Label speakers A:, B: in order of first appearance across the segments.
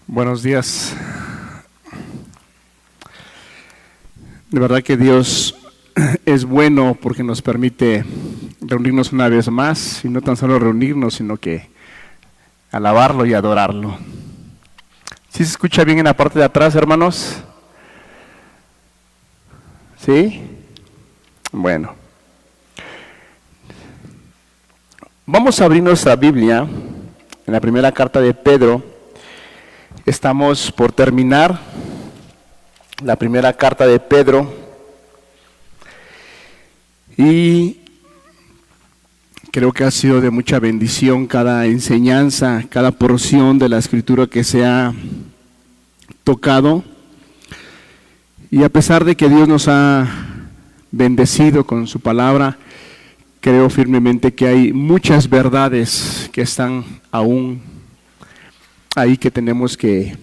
A: Buenos días. De verdad que Dios es bueno porque nos permite reunirnos una vez más, y no tan solo reunirnos, sino que alabarlo y adorarlo. ¿Sí se escucha bien en la parte de atrás, hermanos? ¿Sí? Bueno. Vamos a abrir nuestra Biblia en la primera carta de Pedro. Estamos por terminar la primera carta de Pedro y creo que ha sido de mucha bendición cada enseñanza, cada porción de la Escritura que se ha tocado. Y a pesar de que Dios nos ha bendecido con su palabra, creo firmemente que hay muchas verdades que están aún ahí, que tenemos que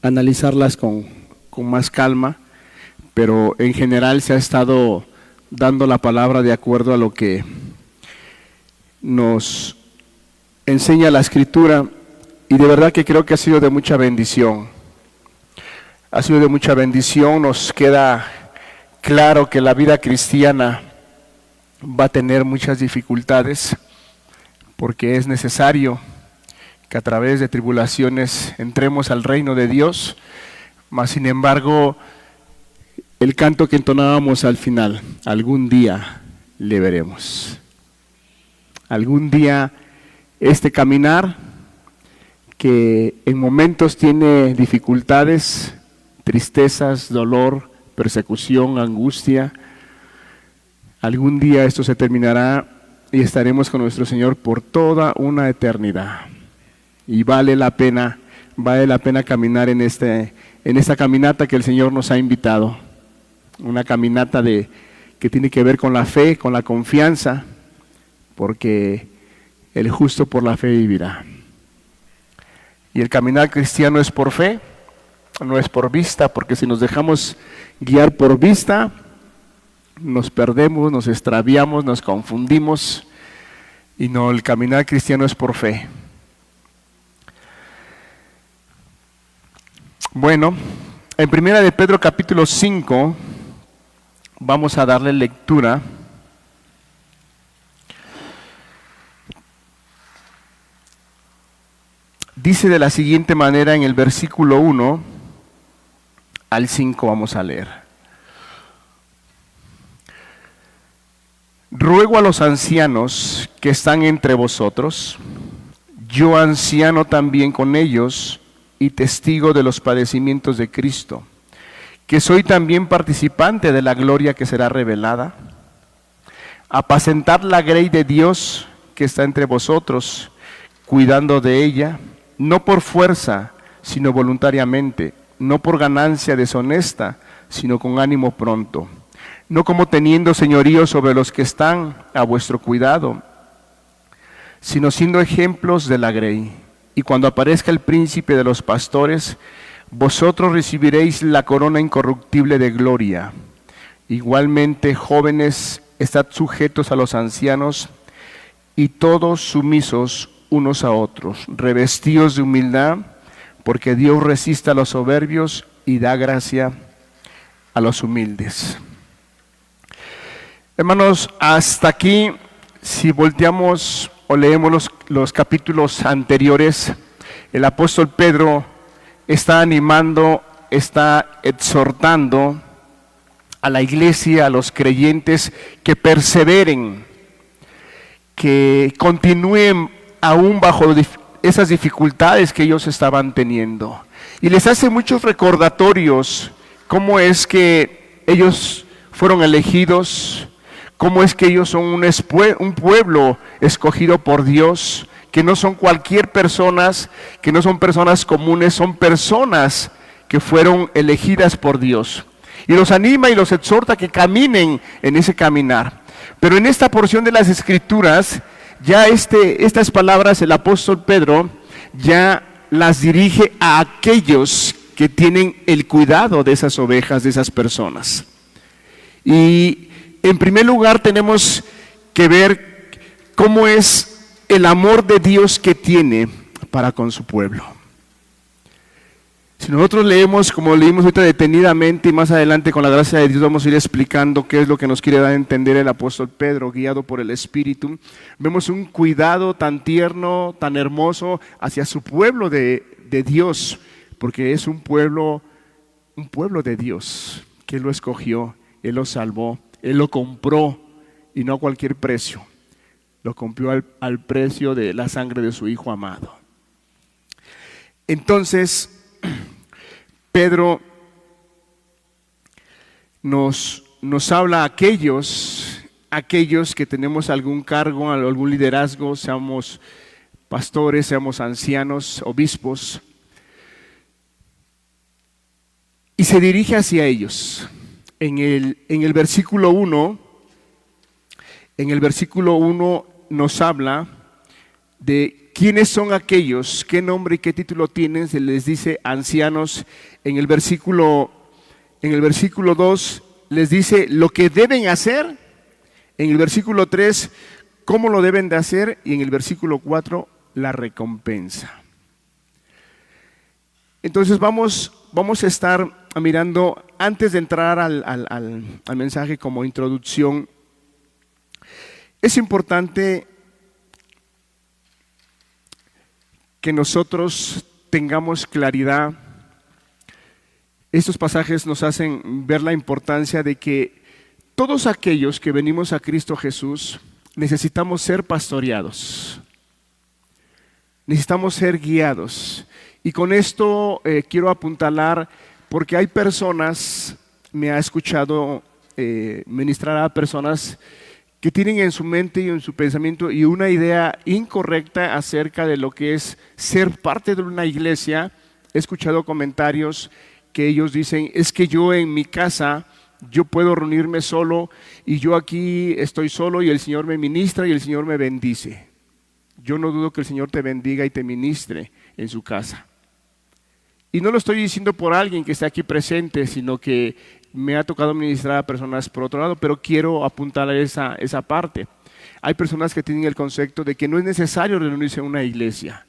A: analizarlas con más calma, pero en general se ha estado dando la palabra de acuerdo a lo que nos enseña la Escritura, y de verdad que creo que ha sido de mucha bendición. Ha sido de mucha bendición. Nos queda claro que la vida cristiana va a tener muchas dificultades, porque es necesario que a través de tribulaciones entremos al reino de Dios. Mas sin embargo, el canto que entonábamos al final, algún día le veremos. Algún día este caminar, que en momentos tiene dificultades, tristezas, dolor, persecución, angustia, algún día esto se terminará y estaremos con nuestro Señor por toda una eternidad. Y vale la pena caminar en esta caminata que el Señor nos ha invitado. Una caminata que tiene que ver con la fe, con la confianza, porque el justo por la fe vivirá. Y el caminar cristiano es por fe, no es por vista, porque si nos dejamos guiar por vista, nos perdemos, nos extraviamos, nos confundimos. Y no, el caminar cristiano es por fe. Bueno, en primera de Pedro capítulo 5 vamos a darle lectura. Dice de la siguiente manera en el versículo 1 al 5, vamos a leer. Ruego a los ancianos que están entre vosotros, yo anciano también con ellos, y testigo de los padecimientos de Cristo, que soy también participante de la gloria que será revelada, apacentar la grey de Dios que está entre vosotros, cuidando de ella, no por fuerza, sino voluntariamente, no por ganancia deshonesta, sino con ánimo pronto, no como teniendo señorío sobre los que están a vuestro cuidado, sino siendo ejemplos de la grey. Y cuando aparezca el príncipe de los pastores, vosotros recibiréis la corona incorruptible de gloria. Igualmente, jóvenes, estad sujetos a los ancianos, y todos sumisos unos a otros, revestidos de humildad, porque Dios resiste a los soberbios y da gracia a los humildes. Hermanos, hasta aquí, si volteamos o leemos los capítulos anteriores, el apóstol Pedro está animando, está exhortando a la iglesia, a los creyentes, que perseveren, que continúen aún bajo esas dificultades que ellos estaban teniendo. Y les hace muchos recordatorios cómo es que ellos fueron elegidos, cómo es que ellos son un pueblo escogido por Dios, que no son cualquier personas, que no son personas comunes, son personas que fueron elegidas por Dios. Y los anima y los exhorta a que caminen en ese caminar. Pero en esta porción de las Escrituras, ya estas palabras el apóstol Pedro ya las dirige a aquellos que tienen el cuidado de esas ovejas, de esas personas. Y en primer lugar tenemos que ver cómo es el amor de Dios que tiene para con su pueblo. Si nosotros leemos como leímos ahorita detenidamente y más adelante con la gracia de Dios vamos a ir explicando qué es lo que nos quiere dar a entender el apóstol Pedro, guiado por el Espíritu, vemos un cuidado tan tierno, tan hermoso hacia su pueblo de Dios, porque es un pueblo de Dios, que Él lo escogió, Él lo salvó, Él lo compró y no a cualquier precio, lo compró al precio de la sangre de su Hijo amado. Entonces, Pedro nos habla a aquellos que tenemos algún cargo, algún liderazgo, seamos pastores, seamos ancianos, obispos, y se dirige hacia ellos. En el versículo 1, nos habla de quiénes son aquellos, qué nombre y qué título tienen. Se les dice ancianos. En el versículo 2 les dice lo que deben hacer. En el versículo 3, cómo lo deben de hacer. Y en el versículo 4, la recompensa. Entonces vamos a estar mirando, antes de entrar al mensaje como introducción, es importante que nosotros tengamos claridad. Estos pasajes nos hacen ver la importancia de que todos aquellos que venimos a Cristo Jesús necesitamos ser pastoreados, necesitamos ser guiados. Y con esto quiero apuntalar, porque hay personas, me ha escuchado ministrar a personas que tienen en su mente y en su pensamiento y una idea incorrecta acerca de lo que es ser parte de una iglesia. He escuchado comentarios que ellos dicen, es que yo en mi casa, yo puedo reunirme solo y yo aquí estoy solo y el Señor me ministra y el Señor me bendice. Yo no dudo que el Señor te bendiga y te ministre en su casa. Y no lo estoy diciendo por alguien que esté aquí presente, sino que me ha tocado ministrar a personas por otro lado, pero quiero apuntar a esa parte. Hay personas que tienen el concepto de que no es necesario reunirse en una iglesia.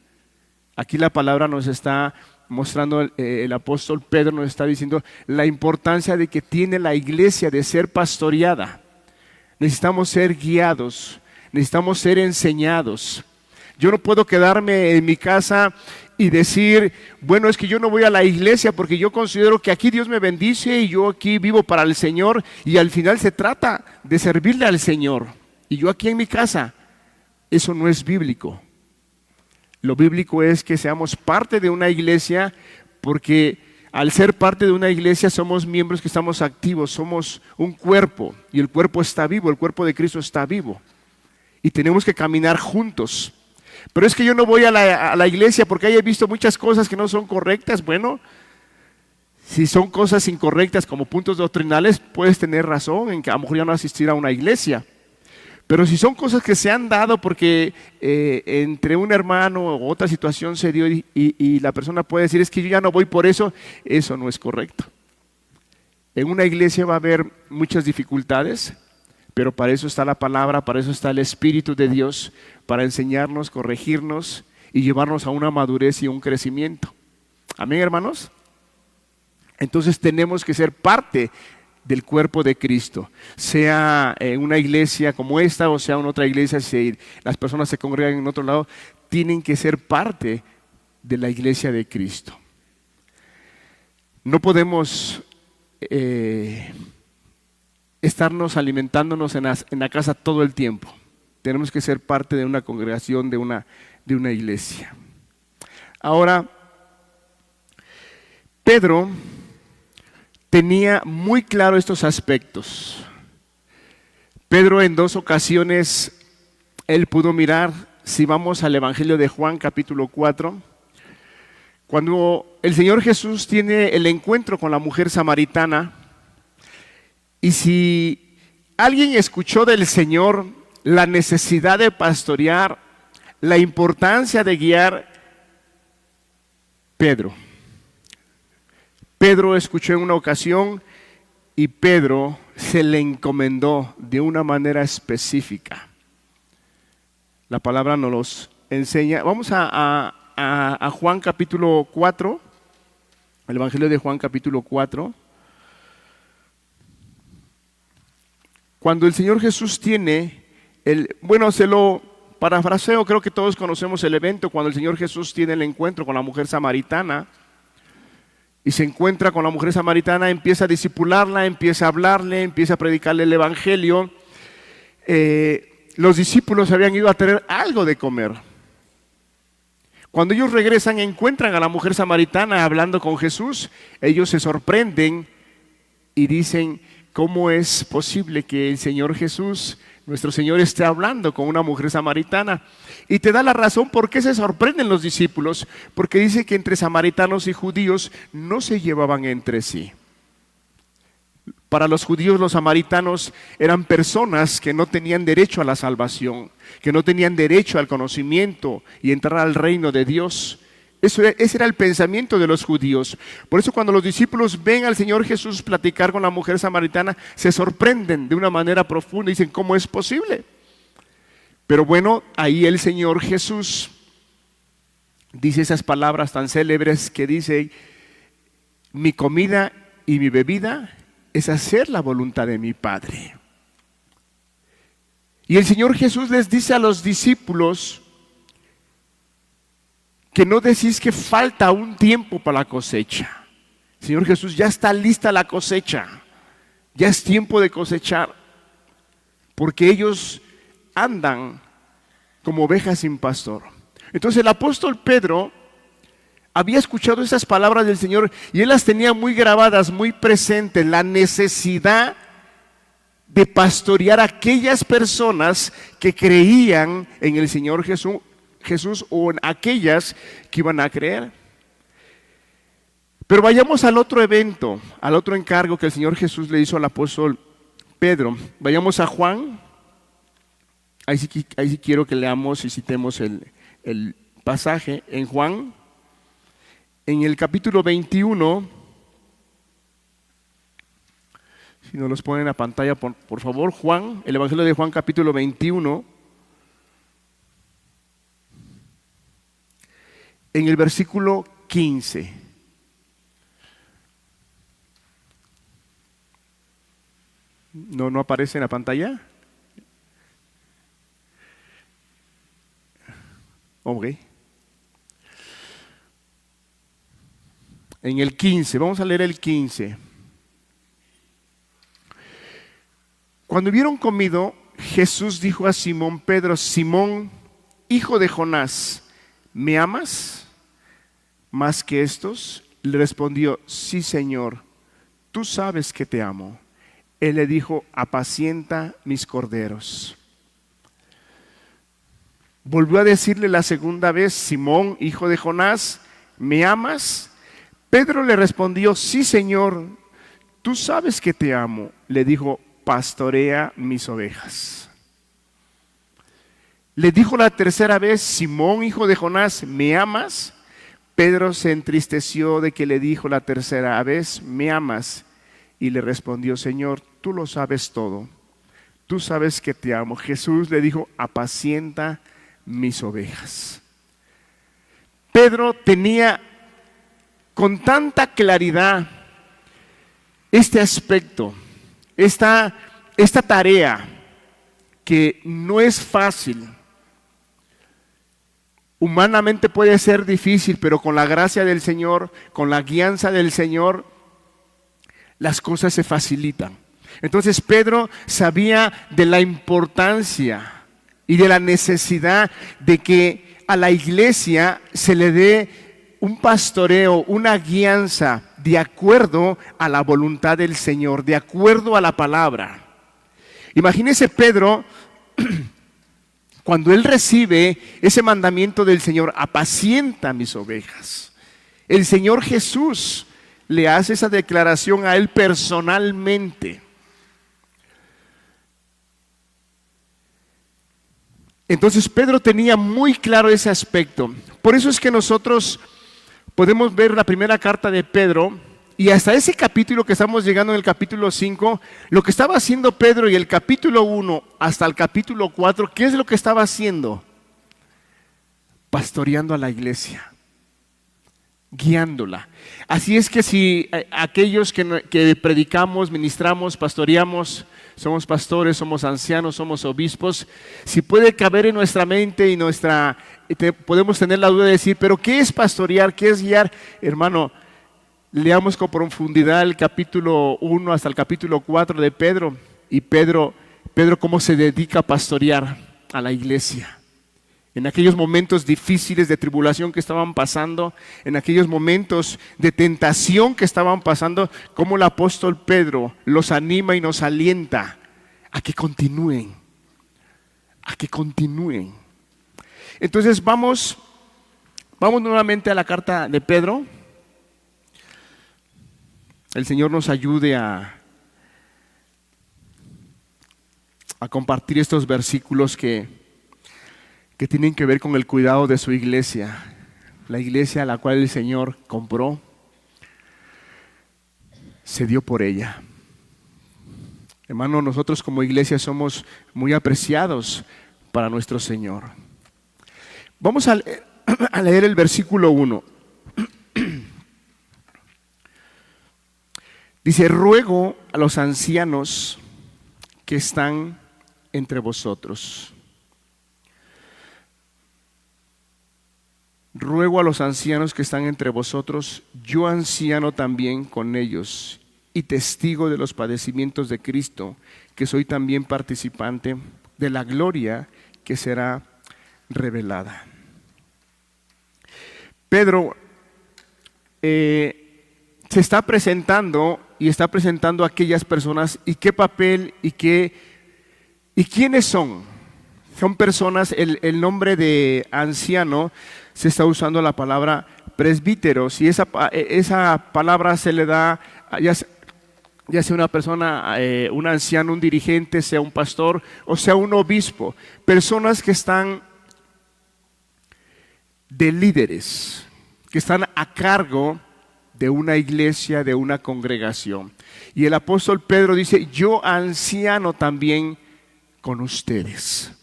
A: Aquí la palabra nos está mostrando, el apóstol Pedro nos está diciendo la importancia de que tiene la iglesia de ser pastoreada. Necesitamos ser guiados, necesitamos ser enseñados. Yo no puedo quedarme en mi casa y decir, bueno, es que yo no voy a la iglesia porque yo considero que aquí Dios me bendice y yo aquí vivo para el Señor, y al final se trata de servirle al Señor y yo aquí en mi casa. Eso no es bíblico. Lo bíblico es que seamos parte de una iglesia, porque al ser parte de una iglesia somos miembros que estamos activos, somos un cuerpo y el cuerpo está vivo, el cuerpo de Cristo está vivo y tenemos que caminar juntos. Pero es que yo no voy a la iglesia porque ahí he visto muchas cosas que no son correctas. Bueno, si son cosas incorrectas como puntos doctrinales, puedes tener razón en que a lo mejor ya no asistir a una iglesia. Pero si son cosas que se han dado porque entre un hermano o otra situación se dio y la persona puede decir, es que yo ya no voy por eso, eso no es correcto. En una iglesia va a haber muchas dificultades, pero para eso está la palabra, para eso está el Espíritu de Dios, para enseñarnos, corregirnos y llevarnos a una madurez y un crecimiento. Amén, hermanos. Entonces tenemos que ser parte del cuerpo de Cristo, sea en una iglesia como esta o sea en otra iglesia. Si las personas se congregan en otro lado, tienen que ser parte de la iglesia de Cristo. No podemos estarnos alimentándonos en la casa todo el tiempo. Tenemos que ser parte de una congregación, de una iglesia. Ahora, Pedro tenía muy claro estos aspectos. Pedro en 2 ocasiones, él pudo mirar, si vamos al Evangelio de Juan capítulo 4, cuando el Señor Jesús tiene el encuentro con la mujer samaritana, y si alguien escuchó del Señor la necesidad de pastorear, la importancia de guiar, Pedro. Pedro escuchó en una ocasión y Pedro se le encomendó de una manera específica. La palabra nos los enseña. Vamos a Juan capítulo 4. El Evangelio de Juan capítulo 4. Cuando el Señor Jesús tiene se lo parafraseo, creo que todos conocemos el evento, cuando el Señor Jesús tiene el encuentro con la mujer samaritana y se encuentra con la mujer samaritana, empieza a discipularla, empieza a hablarle, empieza a predicarle el Evangelio. Los discípulos habían ido a traer algo de comer. Cuando ellos regresan, encuentran a la mujer samaritana hablando con Jesús. Ellos se sorprenden y dicen: ¿cómo es posible que el Señor Jesús, nuestro Señor, esté hablando con una mujer samaritana? Y te da la razón por qué se sorprenden los discípulos, porque dice que entre samaritanos y judíos no se llevaban entre sí. Para los judíos, los samaritanos eran personas que no tenían derecho a la salvación, que no tenían derecho al conocimiento y entrar al reino de Dios. Ese era el pensamiento de los judíos. Por eso cuando los discípulos ven al Señor Jesús platicar con la mujer samaritana, se sorprenden de una manera profunda y dicen: ¿cómo es posible? Pero bueno, ahí el Señor Jesús dice esas palabras tan célebres que dice: mi comida y mi bebida es hacer la voluntad de mi Padre. Y el Señor Jesús les dice a los discípulos que no decís que falta un tiempo para la cosecha. Señor Jesús, ya está lista la cosecha, ya es tiempo de cosechar, porque ellos andan como ovejas sin pastor. Entonces el apóstol Pedro había escuchado esas palabras del Señor y él las tenía muy grabadas, muy presentes, la necesidad de pastorear a aquellas personas que creían en el Señor Jesús o en aquellas que iban a creer. Pero vayamos al otro evento, al otro encargo que el Señor Jesús le hizo al apóstol Pedro. Vayamos a Juan. Ahí sí quiero que leamos y citemos el pasaje en Juan, en el capítulo 21. Si nos los ponen a pantalla, por favor. Juan, el Evangelio de Juan capítulo 21. En el versículo 15. ¿No aparece en la pantalla? Ok. En el 15, vamos a leer el 15. Cuando hubieron comido, Jesús dijo a Simón Pedro: Simón, hijo de Jonás, ¿me amas más que estos? Le respondió: sí, Señor, tú sabes que te amo. Él le dijo: apacienta mis corderos. Volvió a decirle la segunda vez: Simón, hijo de Jonás, ¿me amas? Pedro le respondió: sí, Señor, tú sabes que te amo. Le dijo: pastorea mis ovejas. Le dijo la tercera vez: Simón, hijo de Jonás, ¿me amas? Pedro se entristeció de que le dijo la tercera vez: ¿me amas? Y le respondió: Señor, tú lo sabes todo, tú sabes que te amo. Jesús le dijo: apacienta mis ovejas. Pedro tenía con tanta claridad este aspecto, esta tarea que no es fácil. Humanamente puede ser difícil, pero con la gracia del Señor, con la guianza del Señor, las cosas se facilitan. Entonces Pedro sabía de la importancia y de la necesidad de que a la iglesia se le dé un pastoreo, una guianza de acuerdo a la voluntad del Señor, de acuerdo a la palabra. Imagínese Pedro cuando él recibe ese mandamiento del Señor: apacienta mis ovejas. El Señor Jesús le hace esa declaración a él personalmente. Entonces Pedro tenía muy claro ese aspecto. Por eso es que nosotros podemos ver la primera carta de Pedro y hasta ese capítulo que estamos llegando, en el capítulo 5, lo que estaba haciendo Pedro, y el capítulo 1 hasta el capítulo 4, ¿qué es lo que estaba haciendo? Pastoreando a la iglesia, guiándola. Así es que si aquellos que predicamos, ministramos, pastoreamos, somos pastores, somos ancianos, somos obispos, si puede caber en nuestra mente y podemos tener la duda de decir, pero ¿qué es pastorear? ¿Qué es guiar? Hermano, leamos con profundidad el capítulo 1 hasta el capítulo 4 de Pedro, y Pedro cómo se dedica a pastorear a la iglesia. En aquellos momentos difíciles de tribulación que estaban pasando, en aquellos momentos de tentación que estaban pasando, cómo el apóstol Pedro los anima y nos alienta a que continúen, a que continúen. Entonces vamos nuevamente a la carta de Pedro. El Señor nos ayude a compartir estos versículos que tienen que ver con el cuidado de su iglesia, la iglesia a la cual el Señor compró, se dio por ella. Hermano, nosotros como iglesia somos muy apreciados para nuestro Señor. Vamos a leer el versículo 1. Dice, ruego a los ancianos que están entre vosotros. Ruego a los ancianos que están entre vosotros, yo anciano también con ellos, y testigo de los padecimientos de Cristo, que soy también participante de la gloria que será revelada. Pedro se está presentando y está presentando a aquellas personas y qué papel y quiénes son. Son personas, el nombre de anciano se está usando la palabra presbíteros, y esa palabra se le da ya sea una persona, un anciano, un dirigente, sea un pastor o sea un obispo, personas que están de líderes, que están a cargo de una iglesia, de una congregación. Y el apóstol Pedro dice, yo anciano también con ustedes.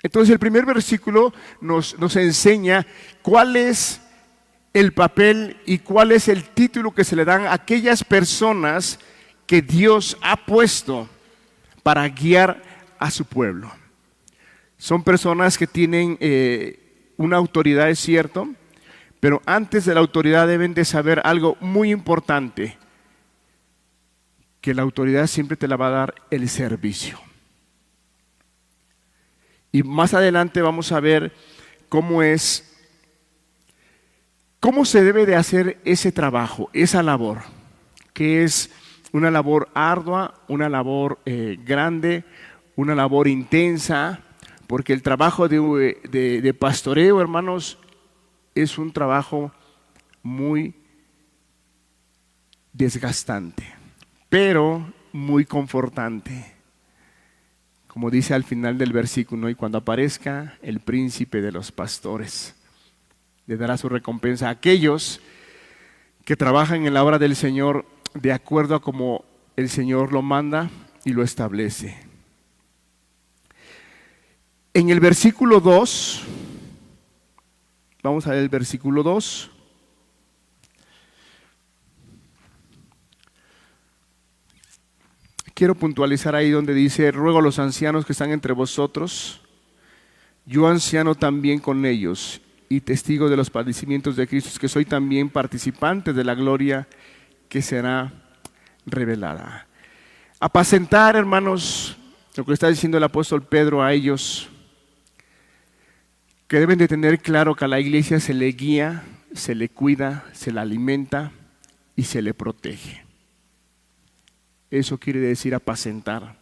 A: Entonces el primer versículo nos enseña cuál es el papel y cuál es el título que se le dan a aquellas personas que Dios ha puesto para guiar a su pueblo. Son personas que tienen una autoridad, es cierto, pero antes de la autoridad deben de saber algo muy importante, que la autoridad siempre te la va a dar el servicio. Y más adelante vamos a ver cómo se debe de hacer ese trabajo, esa labor, que es una labor ardua, una labor grande, una labor intensa, porque el trabajo de pastoreo, hermanos, es un trabajo muy desgastante, pero muy confortante. Como dice al final del versículo, y cuando aparezca el príncipe de los pastores, le dará su recompensa a aquellos que trabajan en la obra del Señor de acuerdo a como el Señor lo manda y lo establece. En el versículo 2, vamos a ver el versículo 2. Quiero puntualizar ahí donde dice, ruego a los ancianos que están entre vosotros, yo anciano también con ellos, y testigo de los padecimientos de Cristo, que soy también participante de la gloria que será revelada. Apacentar, hermanos, lo que está diciendo el apóstol Pedro a ellos, que deben de tener claro que a la iglesia se le guía, se le cuida, se la alimenta y se le protege. Eso quiere decir apacentar.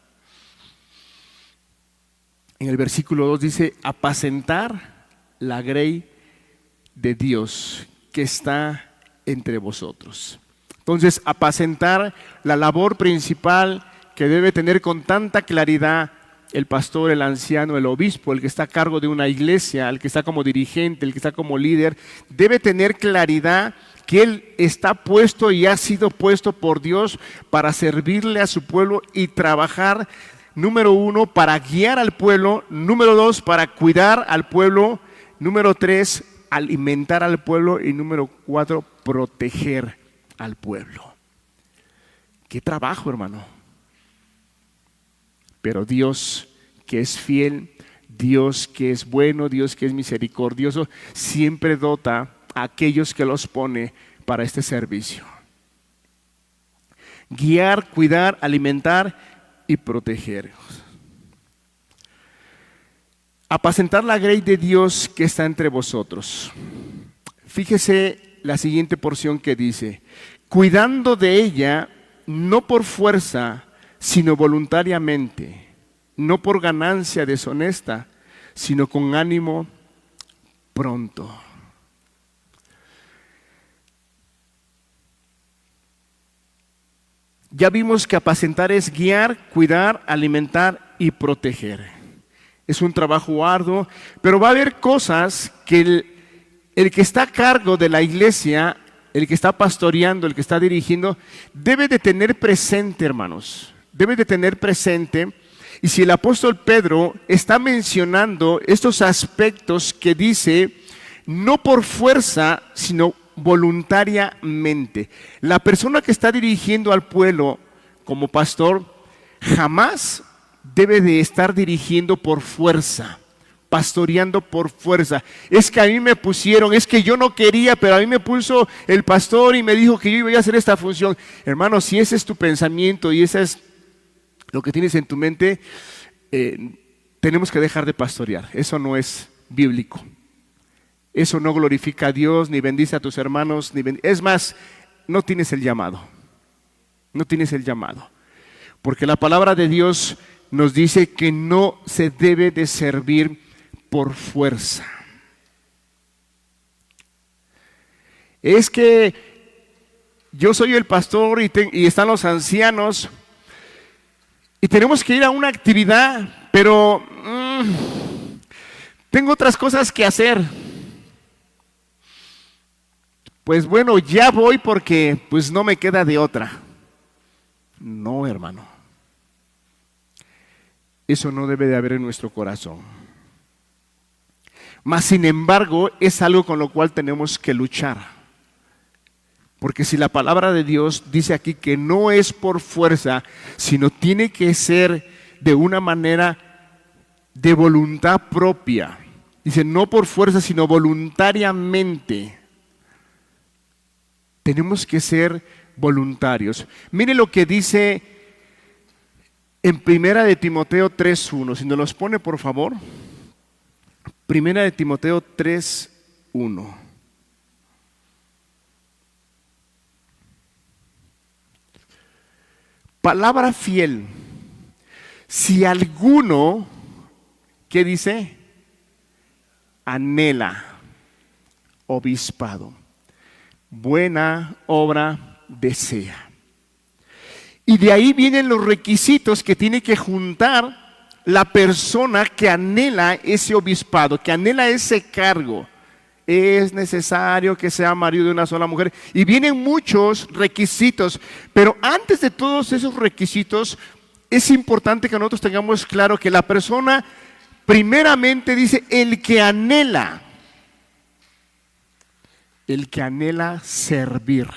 A: En el versículo 2 dice, apacentar la grey de Dios que está entre vosotros. Entonces, apacentar, la labor principal que debe tener con tanta claridad el pastor, el anciano, el obispo, el que está a cargo de una iglesia, el que está como dirigente, el que está como líder, debe tener claridad que él está puesto y ha sido puesto por Dios para servirle a su pueblo y trabajar, número 1, para guiar al pueblo, número 2, para cuidar al pueblo, número 3, alimentar al pueblo y número 4, proteger al pueblo. Qué trabajo, hermano. Pero Dios, que es fiel, Dios que es bueno, Dios que es misericordioso, siempre dota a aquellos que los pone para este servicio. Guiar, cuidar, alimentar y proteger. Apacentar la grey de Dios que está entre vosotros. Fíjese la siguiente porción que dice: cuidando de ella, no por fuerza, sino voluntariamente, no por ganancia deshonesta, sino con ánimo pronto. Ya vimos que apacentar es guiar, cuidar, alimentar y proteger. Es un trabajo arduo, pero va a haber cosas que el que está a cargo de la iglesia, el que está pastoreando, el que está dirigiendo, debe de tener presente, hermanos. Debe de tener presente. Y si el apóstol Pedro está mencionando estos aspectos que dice, no por fuerza, sino voluntariamente. La persona que está dirigiendo al pueblo como pastor jamás debe de estar dirigiendo por fuerza, pastoreando por fuerza. Es que a mí me pusieron, es que yo no quería, pero a mí me puso el pastor y me dijo que yo iba a hacer esta función. Hermano, si ese es tu pensamiento y ese es lo que tienes en tu mente, tenemos que dejar de pastorear. Eso no es bíblico. Eso no glorifica a Dios, ni bendice a tus hermanos, es más, no tienes el llamado. No tienes el llamado. Porque la palabra de Dios nos dice que no se debe de servir por fuerza. Es que yo soy el pastor y están los ancianos y tenemos que ir a una actividad, pero tengo otras cosas que hacer. Pues bueno, ya voy porque pues no me queda de otra. No, hermano. Eso no debe de haber en nuestro corazón. Mas, sin embargo, es algo con lo cual tenemos que luchar. Porque si la palabra de Dios dice aquí que no es por fuerza, sino tiene que ser de una manera de voluntad propia. Dice, no por fuerza, sino voluntariamente. Tenemos que ser voluntarios. Mire lo que dice en Primera de Timoteo 3:1. Si nos los pone, por favor. Primera de Timoteo 3:1. Palabra fiel. Si alguno, ¿qué dice? Anhela obispado, buena obra desea. Y de ahí vienen los requisitos que tiene que juntar la persona que anhela ese obispado, que anhela ese cargo. Es necesario que sea marido de una sola mujer. Y vienen muchos requisitos, pero antes de todos esos requisitos, es importante que nosotros tengamos claro que la persona primeramente dice el que anhela servir.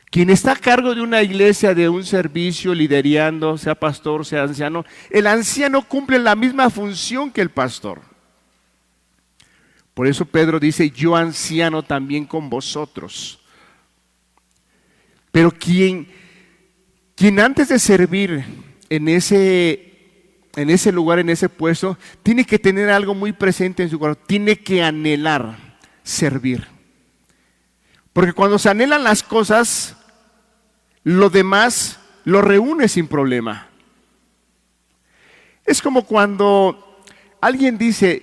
A: Quien está a cargo de una iglesia, de un servicio, liderando, sea pastor, sea anciano, el anciano cumple la misma función que el pastor. Por eso Pedro dice, yo anciano también con vosotros. Pero quien antes de servir en ese lugar, en ese puesto, tiene que tener algo muy presente en su corazón, tiene que anhelar servir. Porque cuando se anhelan las cosas, lo demás lo reúne sin problema. Es como cuando alguien dice,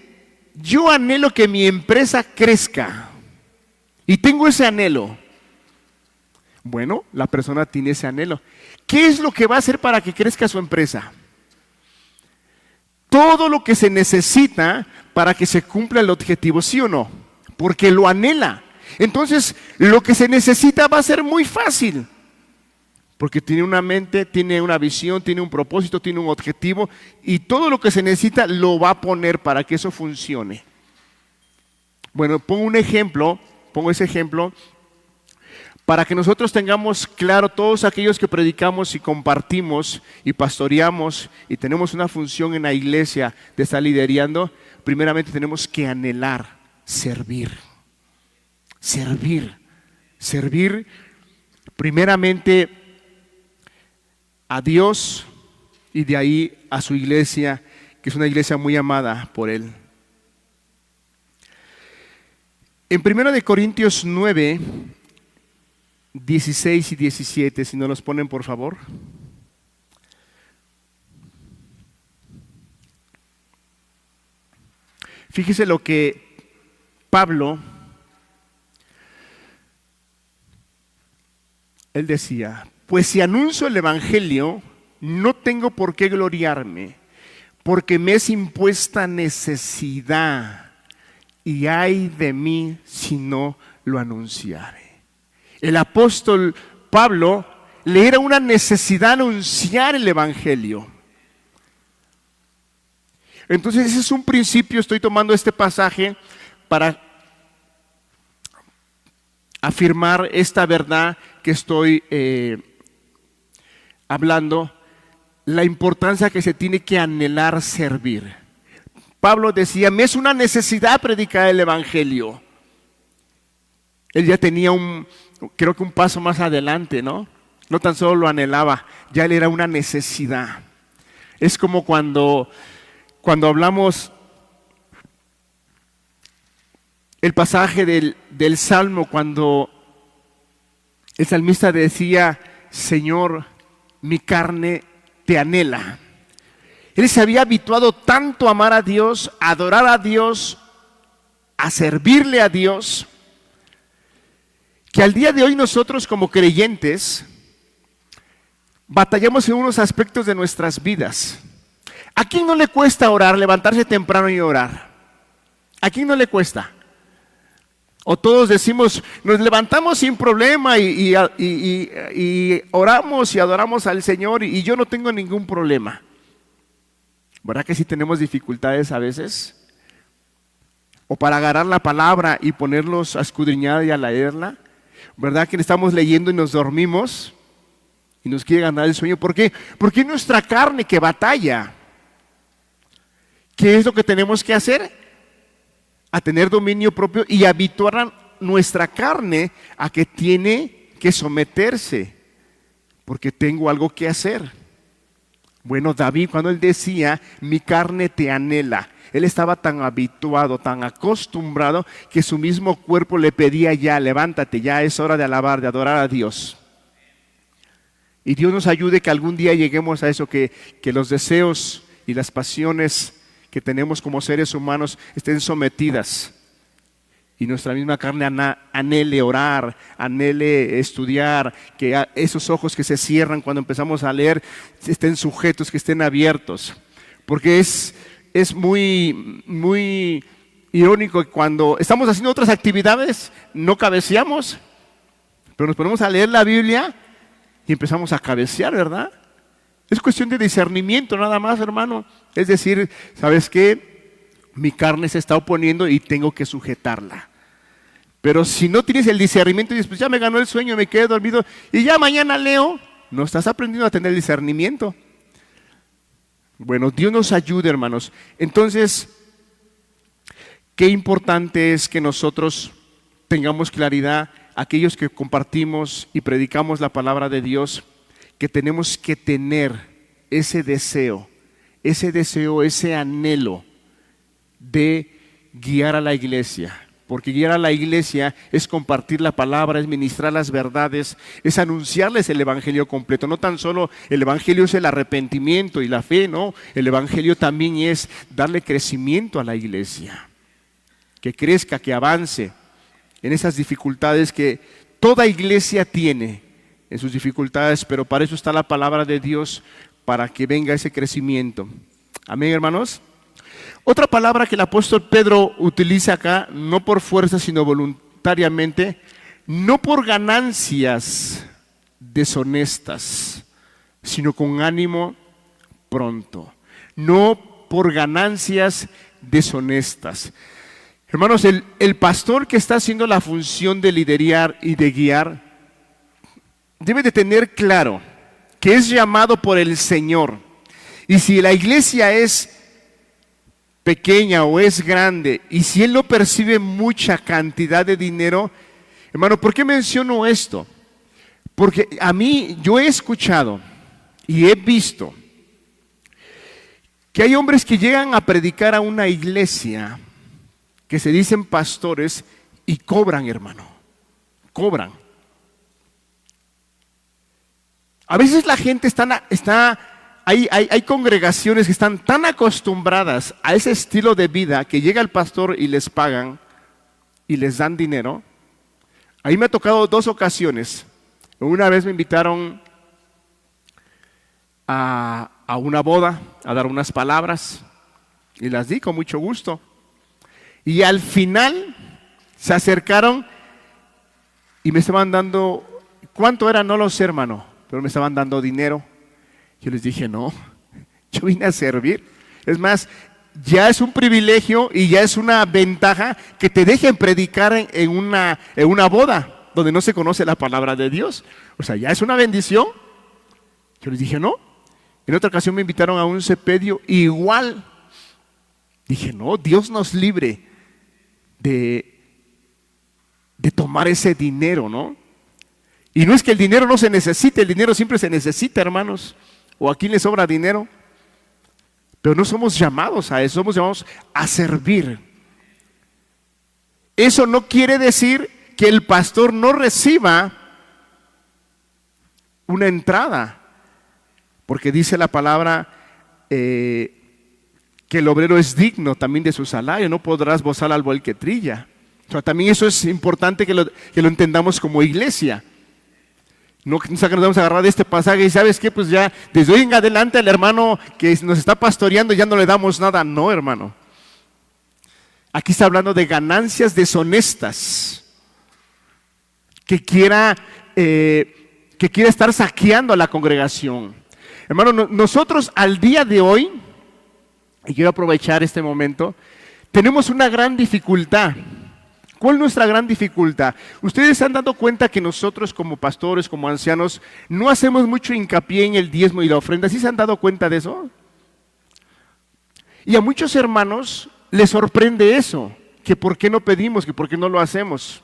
A: yo anhelo que mi empresa crezca y tengo ese anhelo. Bueno, la persona tiene ese anhelo. ¿Qué es lo que va a hacer para que crezca su empresa? Todo lo que se necesita para que se cumpla el objetivo, ¿sí o no? Porque lo anhela. Entonces, lo que se necesita va a ser muy fácil. Porque tiene una mente, tiene una visión, tiene un propósito, tiene un objetivo. Y todo lo que se necesita lo va a poner para que eso funcione. Bueno, pongo ese ejemplo para que nosotros tengamos claro, todos aquellos que predicamos y compartimos y pastoreamos y tenemos una función en la iglesia de estar liderando, primeramente tenemos que anhelar servir. Servir primeramente a Dios y de ahí a su iglesia, que es una iglesia muy amada por Él. En 1 Corintios 9, 16 y 17, si nos los ponen por favor. Fíjese lo que Pablo, él decía: pues si anuncio el evangelio, no tengo por qué gloriarme, porque me es impuesta necesidad, y ay de mí si no lo anunciare. El apóstol Pablo le era una necesidad anunciar el evangelio. Entonces ese es un principio. Estoy tomando este pasaje para afirmar esta verdad que estoy hablando, la importancia que se tiene que anhelar servir. Pablo decía: me es una necesidad predicar el evangelio. Él ya tenía creo que un paso más adelante, ¿no? No tan solo lo anhelaba, ya le era una necesidad. Es como cuando hablamos el pasaje del Salmo, cuando el salmista decía: Señor, mi carne te anhela. Él se había habituado tanto a amar a Dios, a adorar a Dios, a servirle a Dios, que al día de hoy nosotros como creyentes batallamos en unos aspectos de nuestras vidas. ¿A quién no le cuesta orar, levantarse temprano y orar? ¿A quién no le cuesta? O todos decimos, nos levantamos sin problema y oramos y adoramos al Señor y yo no tengo ningún problema. ¿Verdad que sí tenemos dificultades a veces? O para agarrar la palabra y ponerlos a escudriñar y a leerla. ¿Verdad que estamos leyendo y nos dormimos y nos quiere ganar el sueño? ¿Por qué? Porque es nuestra carne que batalla. ¿Qué es lo que tenemos que hacer? A tener dominio propio y habituar a nuestra carne a que tiene que someterse, porque tengo algo que hacer. Bueno, David, cuando él decía, mi carne te anhela, él estaba tan habituado, tan acostumbrado, que su mismo cuerpo le pedía: ya, levántate, ya es hora de alabar, de adorar a Dios. Y Dios nos ayude que algún día lleguemos a eso, que los deseos y las pasiones que tenemos como seres humanos estén sometidas y nuestra misma carne anhele orar, anhele estudiar, que esos ojos que se cierran cuando empezamos a leer estén sujetos, que estén abiertos. Porque es muy, muy irónico que cuando estamos haciendo otras actividades no cabeceamos, pero nos ponemos a leer la Biblia y empezamos a cabecear, ¿verdad? Es cuestión de discernimiento nada más, hermano. Es decir, ¿sabes qué? Mi carne se está oponiendo y tengo que sujetarla. Pero si no tienes el discernimiento y dices, pues ya me ganó el sueño, me quedé dormido y ya mañana leo, no estás aprendiendo a tener discernimiento. Bueno, Dios nos ayude, hermanos. Entonces, qué importante es que nosotros tengamos claridad, aquellos que compartimos y predicamos la palabra de Dios, que tenemos que tener ese deseo, ese anhelo de guiar a la iglesia. Porque guiar a la iglesia es compartir la palabra, es ministrar las verdades, es anunciarles el evangelio completo. No tan solo el evangelio es el arrepentimiento y la fe, no. El evangelio también es darle crecimiento a la iglesia. Que crezca, que avance en esas dificultades que toda iglesia tiene, en sus dificultades, pero para eso está la palabra de Dios, para que venga ese crecimiento. Amén, hermanos. Otra palabra que el apóstol Pedro utiliza acá, no por fuerza sino voluntariamente, no por ganancias deshonestas, sino con ánimo pronto. No por ganancias deshonestas. Hermanos, el pastor que está haciendo la función de liderar y de guiar debe de tener claro que es llamado por el Señor. Y si la iglesia es pequeña o es grande, y si él no percibe mucha cantidad de dinero, hermano, ¿por qué menciono esto? Porque yo he escuchado y he visto que hay hombres que llegan a predicar a una iglesia que se dicen pastores y cobran, hermano, cobran. A veces la gente hay congregaciones que están tan acostumbradas a ese estilo de vida que llega el pastor y les pagan y les dan dinero. Ahí me ha tocado 2 ocasiones. Una vez me invitaron a una boda a dar unas palabras y las di con mucho gusto. Y al final se acercaron y me estaban dando, ¿cuánto era? No lo sé, hermano, pero me estaban dando dinero. Yo les dije, no, yo vine a servir. Es más, ya es un privilegio y ya es una ventaja que te dejen predicar en una boda donde no se conoce la palabra de Dios. O sea, ya es una bendición. Yo les dije, no. En otra ocasión me invitaron a un sepedio igual. Dije, no, Dios nos libre de tomar ese dinero, ¿no? Y no es que el dinero no se necesite, el dinero siempre se necesita, hermanos. ¿O a quién le sobra dinero? Pero no somos llamados a eso, somos llamados a servir. Eso no quiere decir que el pastor no reciba una entrada, porque dice la palabra que el obrero es digno también de su salario, no podrás bozar al buey que trilla. O sea, también eso es importante que lo entendamos como iglesia. No nos vamos a agarrar de este pasaje y ¿sabes qué? Pues ya desde hoy en adelante al hermano que nos está pastoreando ya no le damos nada. No, hermano. Aquí está hablando de ganancias deshonestas. Que quiera estar saqueando a la congregación. Hermano, nosotros al día de hoy, y quiero aprovechar este momento, tenemos una gran dificultad. ¿Cuál es nuestra gran dificultad? Ustedes se han dado cuenta que nosotros como pastores, como ancianos, no hacemos mucho hincapié en el diezmo y la ofrenda. ¿Sí se han dado cuenta de eso? Y a muchos hermanos les sorprende eso, que por qué no pedimos, que por qué no lo hacemos.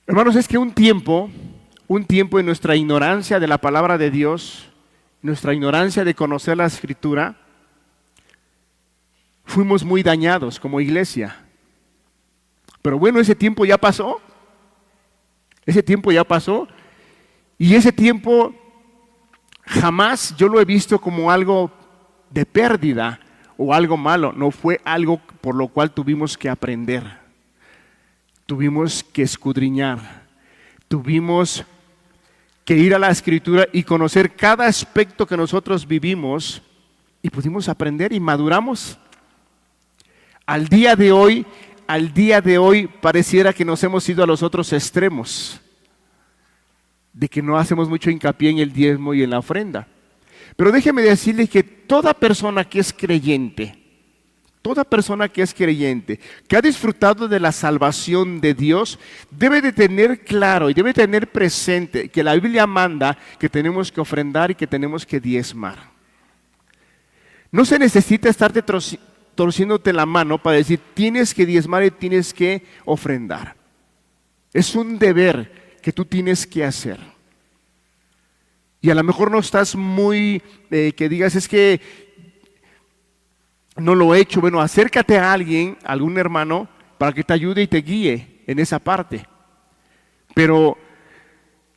A: Hermanos, es que un tiempo en nuestra ignorancia de la palabra de Dios, nuestra ignorancia de conocer la Escritura, fuimos muy dañados como iglesia. Pero bueno, ese tiempo ya pasó. Ese tiempo ya pasó. Y ese tiempo jamás yo lo he visto como algo de pérdida o algo malo. No fue algo por lo cual tuvimos que aprender. Tuvimos que escudriñar. Tuvimos que ir a la Escritura y conocer cada aspecto que nosotros vivimos y pudimos aprender y maduramos. Al día de hoy pareciera que nos hemos ido a los otros extremos, de que no hacemos mucho hincapié en el diezmo y en la ofrenda. Pero déjeme decirle que toda persona que es creyente, que ha disfrutado de la salvación de Dios, debe de tener claro y debe tener presente que la Biblia manda que tenemos que ofrendar y que tenemos que diezmar. No se necesita estarte torciéndote la mano para decir tienes que diezmar y tienes que ofrendar. Es un deber que tú tienes que hacer. Y a lo mejor no estás muy, que digas es que no lo he hecho. Bueno, acércate a alguien, a algún hermano, para que te ayude y te guíe en esa parte. Pero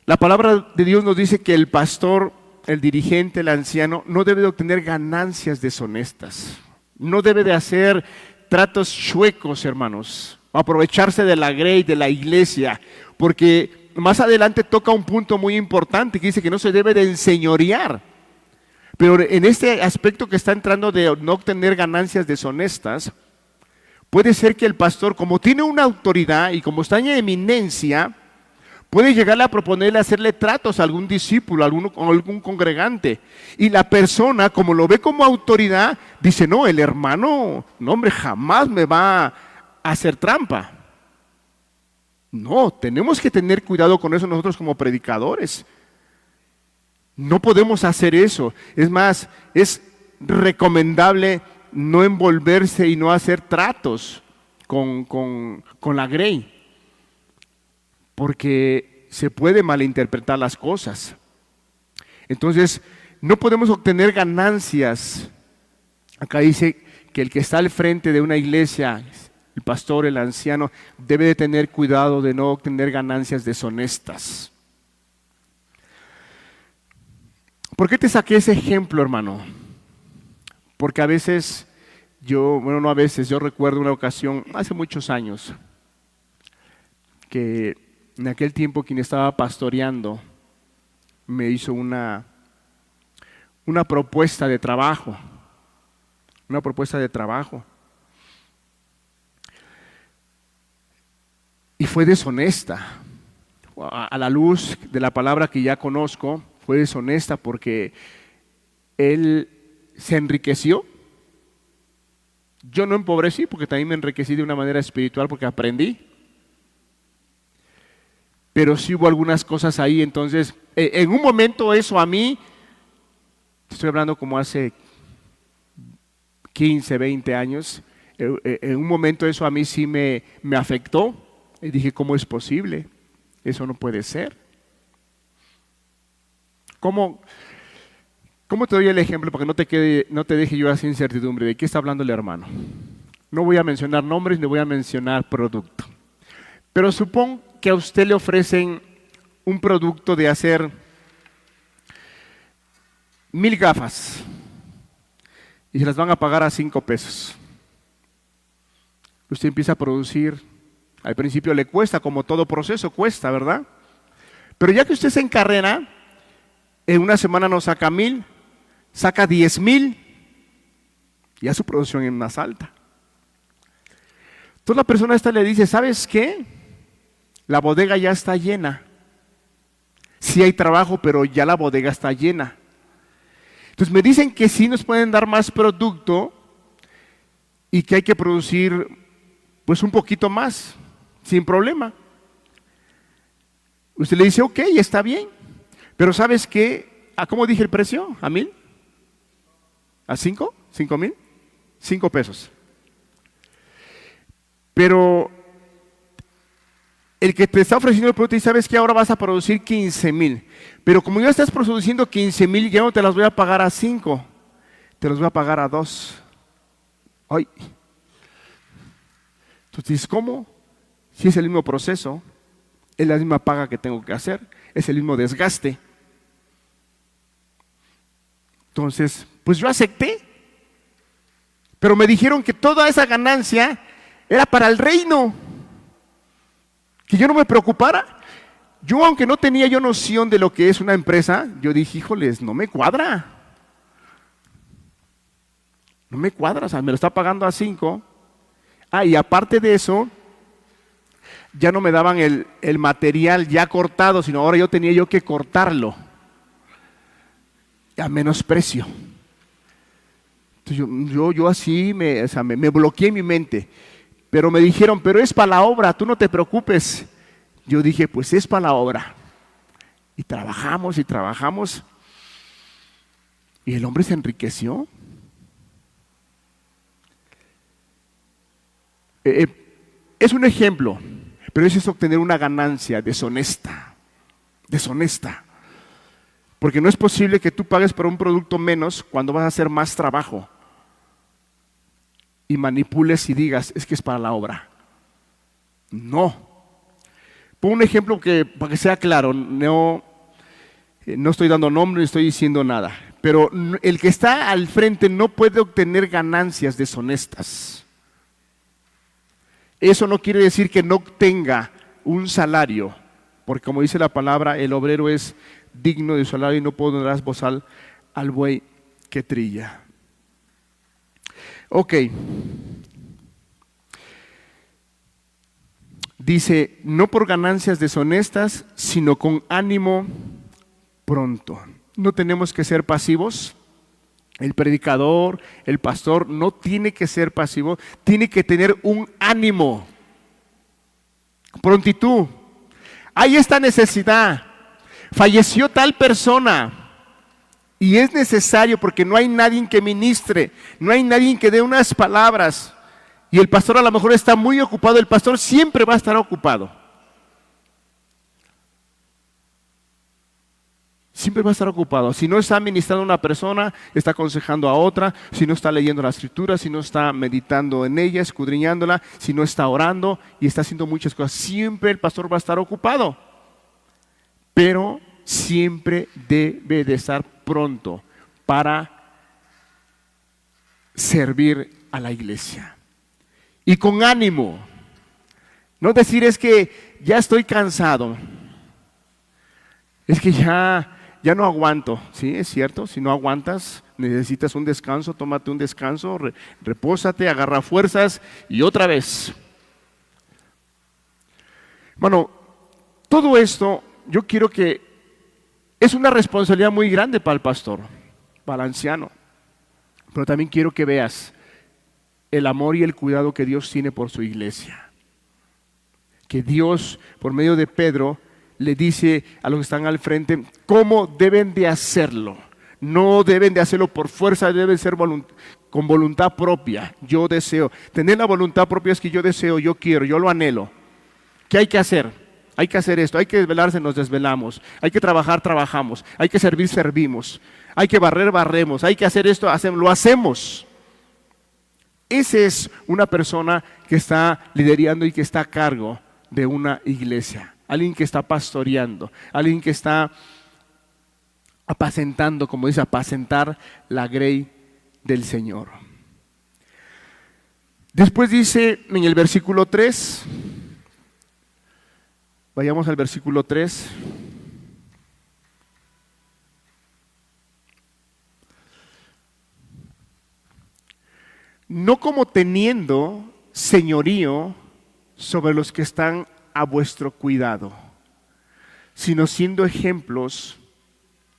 A: la palabra de Dios nos dice que el pastor, el dirigente, el anciano, no debe de obtener ganancias deshonestas. No debe de hacer tratos chuecos, hermanos, aprovecharse de la grey, de la iglesia, porque más adelante toca un punto muy importante que dice que no se debe de enseñorear. Pero en este aspecto que está entrando de no obtener ganancias deshonestas, puede ser que el pastor, como tiene una autoridad y como está en eminencia, Puede llegarle a proponerle hacerle tratos a algún discípulo, a algún congregante. Y la persona, como lo ve como autoridad, dice, no, el hermano, no hombre, jamás me va a hacer trampa. No, tenemos que tener cuidado con eso nosotros como predicadores. No podemos hacer eso. Es más, es recomendable no envolverse y no hacer tratos con la grey, porque se puede malinterpretar las cosas. Entonces, no podemos obtener ganancias. Acá dice que el que está al frente de una iglesia, el pastor, el anciano, debe de tener cuidado de no obtener ganancias deshonestas. ¿Por qué te saqué ese ejemplo, hermano? Porque a veces yo recuerdo una ocasión, hace muchos años, que en aquel tiempo quien estaba pastoreando me hizo una propuesta de trabajo, y fue deshonesta. A la luz de la palabra que ya conozco, fue deshonesta porque él se enriqueció. Yo no empobrecí porque también me enriquecí de una manera espiritual porque aprendí. Pero sí hubo algunas cosas ahí, entonces, en un momento eso a mí, estoy hablando como hace 15, 20 años, en un momento eso a mí sí me afectó. Y dije, ¿cómo es posible? Eso no puede ser. ¿Cómo te doy el ejemplo para que no te deje yo así incertidumbre? ¿De qué está hablando el hermano? No voy a mencionar nombres ni voy a mencionar producto. Pero supongo que a usted le ofrecen un producto de hacer 1000 gafas y se las van a pagar a 5 pesos. Usted empieza a producir, al principio le cuesta, como todo proceso cuesta, ¿verdad? Pero ya que usted se encarrera, en una semana no saca 1000, saca 10,000, ya su producción es más alta. Entonces la persona esta le dice, ¿sabes qué? La bodega ya está llena. Sí hay trabajo, pero ya la bodega está llena. Entonces me dicen que sí nos pueden dar más producto y que hay que producir pues un poquito más, sin problema. Usted le dice, ok, está bien, pero ¿sabes qué? ¿A cómo dije el precio? ¿A 1000? ¿A 5? ¿5,000? 5 pesos. Pero el que te está ofreciendo el producto y sabes que ahora vas a producir 15,000, pero como ya estás produciendo 15,000, ya no te las voy a pagar a 5, te las voy a pagar a 2. Ay. Entonces dices, ¿cómo? Si es el mismo proceso, es la misma paga que tengo que hacer, es el mismo desgaste. Entonces, pues yo acepté, pero me dijeron que toda esa ganancia era para el reino, que yo no me preocupara. Yo, aunque no tenía yo noción de lo que es una empresa, yo dije, híjoles, no me cuadra. No me cuadra, o sea, me lo está pagando a 5. Y aparte de eso, ya no me daban el material ya cortado, sino ahora yo tenía que cortarlo a menos precio. Entonces yo así me bloqueé en mi mente. Pero me dijeron, pero es para la obra, tú no te preocupes. Yo dije, pues es para la obra. Y trabajamos. Y el hombre se enriqueció. Es un ejemplo, pero eso es obtener una ganancia deshonesta. Porque no es posible que tú pagues por un producto menos cuando vas a hacer más trabajo. Y manipules y digas, es que es para la obra. No. Pongo un ejemplo para que sea claro, no estoy dando nombre, no estoy diciendo nada, pero el que está al frente no puede obtener ganancias deshonestas. Eso no quiere decir que no obtenga un salario, porque como dice la palabra, el obrero es digno de su salario y no pondrás bozal al buey que trilla. Ok. Dice, no por ganancias deshonestas, sino con ánimo pronto. No tenemos que ser pasivos. El predicador, el pastor no tiene que ser pasivo, tiene que tener un ánimo, prontitud. Hay esta necesidad, falleció tal persona y es necesario porque no hay nadie que ministre, no hay nadie que dé unas palabras y el pastor a lo mejor está muy ocupado, el pastor siempre va a estar ocupado. Siempre va a estar ocupado. Si no está ministrando a una persona, está aconsejando a otra. Si no está leyendo la escritura, si no está meditando en ella, escudriñándola, si no está orando y está haciendo muchas cosas, siempre el pastor va a estar ocupado. Pero siempre debe de estar pronto para servir a la iglesia. Y con ánimo. No decir es que ya estoy cansado. Es que ya no aguanto, ¿sí? Es cierto, si no aguantas, necesitas un descanso, tómate un descanso, repósate, agarra fuerzas y otra vez. Bueno, todo esto yo quiero que es una responsabilidad muy grande para el pastor, para el anciano, pero también quiero que veas el amor y el cuidado que Dios tiene por su iglesia. Que Dios, por medio de Pedro, le dice a los que están al frente cómo deben de hacerlo. No deben de hacerlo por fuerza, deben ser con voluntad propia. Yo deseo. Tener la voluntad propia es que yo deseo, yo quiero, yo lo anhelo. ¿Qué hay que hacer? Hay que hacer esto, hay que desvelarse, nos desvelamos. Hay que trabajar, trabajamos. Hay que servir, servimos. Hay que barrer, barremos. Hay que hacer esto, lo hacemos. Esa es una persona que está liderando y que está a cargo de una iglesia. Alguien que está pastoreando, alguien que está apacentando, como dice, apacentar la grey del Señor. Después dice en el versículo 3, vayamos al versículo 3. No como teniendo señorío sobre los que están a vuestro cuidado, sino siendo ejemplos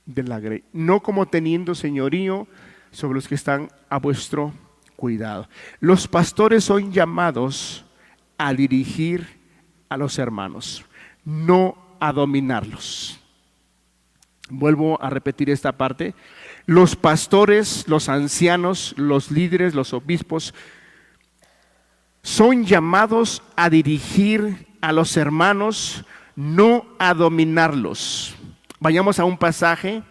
A: de la grey. No como teniendo señorío sobre los que están a vuestro cuidado. Los pastores son llamados a dirigir a los hermanos, no a dominarlos. Vuelvo a repetir esta parte. Los pastores, los ancianos, los líderes, los obispos son llamados a dirigir a los hermanos, no a dominarlos. Vayamos a un pasaje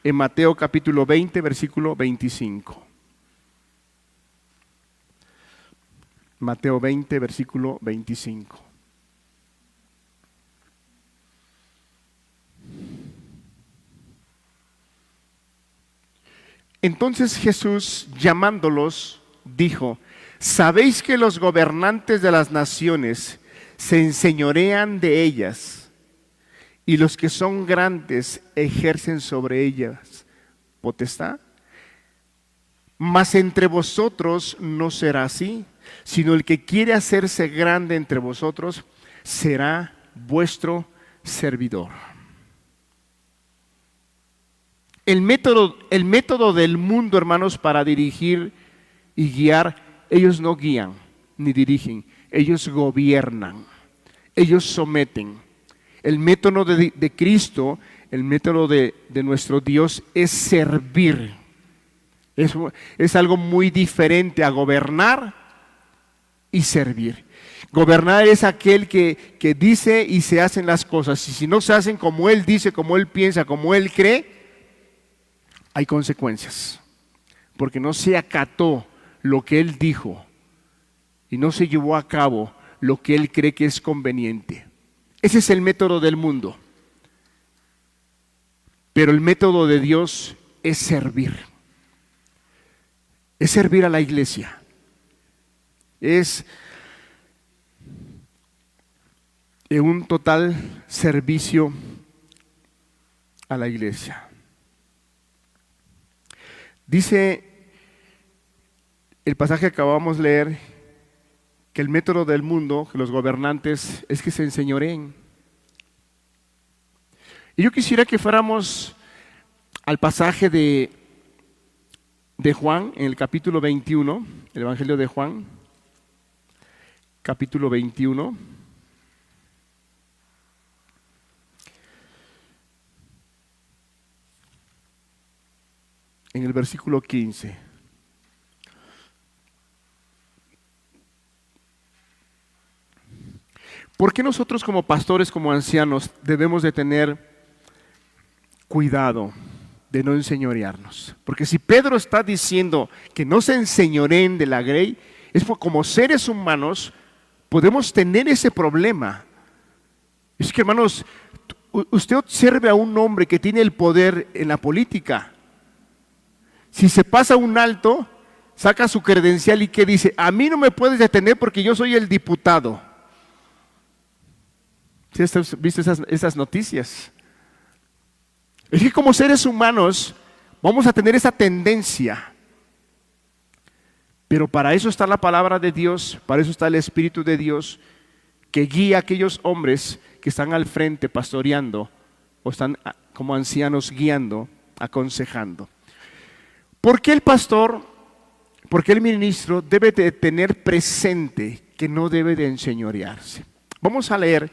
A: en Mateo capítulo 20, versículo 25. Mateo 20, versículo 25. Entonces Jesús, llamándolos, dijo: ¿sabéis que los gobernantes de las naciones se enseñorean de ellas y los que son grandes ejercen sobre ellas potestad? Mas entre vosotros no será así, sino el que quiere hacerse grande entre vosotros será vuestro servidor. El método del mundo, hermanos, para dirigir y guiar, ellos no guían ni dirigen, ellos gobiernan, ellos someten. El método de Cristo, el método de nuestro Dios es servir. Es algo muy diferente a gobernar y servir. Gobernar es aquel que dice y se hacen las cosas, y si no se hacen como Él dice, como Él piensa, como Él cree, hay consecuencias, porque no se acató lo que Él dijo y no se llevó a cabo lo que Él cree que es conveniente. Ese es el método del mundo. Pero el método de Dios es servir. Es servir a la iglesia. Es un total servicio a la iglesia. Dice el pasaje que acabamos de leer que el método del mundo, que los gobernantes, es que se enseñoreen. Y yo quisiera que fuéramos al pasaje de Juan, en el capítulo 21, el Evangelio de Juan, capítulo 21. En el versículo 15. ¿Por qué nosotros como pastores, como ancianos, debemos de tener cuidado de no enseñorearnos? Porque si Pedro está diciendo que no se enseñoreen de la grey, es porque como seres humanos podemos tener ese problema. Es que, hermanos, usted observe a un hombre que tiene el poder en la política. Si se pasa un alto, saca su credencial y ¿qué dice? A mí no me puedes detener porque yo soy el diputado. ¿Sí has visto esas noticias? Es que como seres humanos vamos a tener esa tendencia. Pero para eso está la palabra de Dios, para eso está el Espíritu de Dios, que guía a aquellos hombres que están al frente pastoreando o están como ancianos guiando, aconsejando. ¿Por qué el pastor, por qué el ministro debe de tener presente que no debe de enseñorearse? Vamos a leer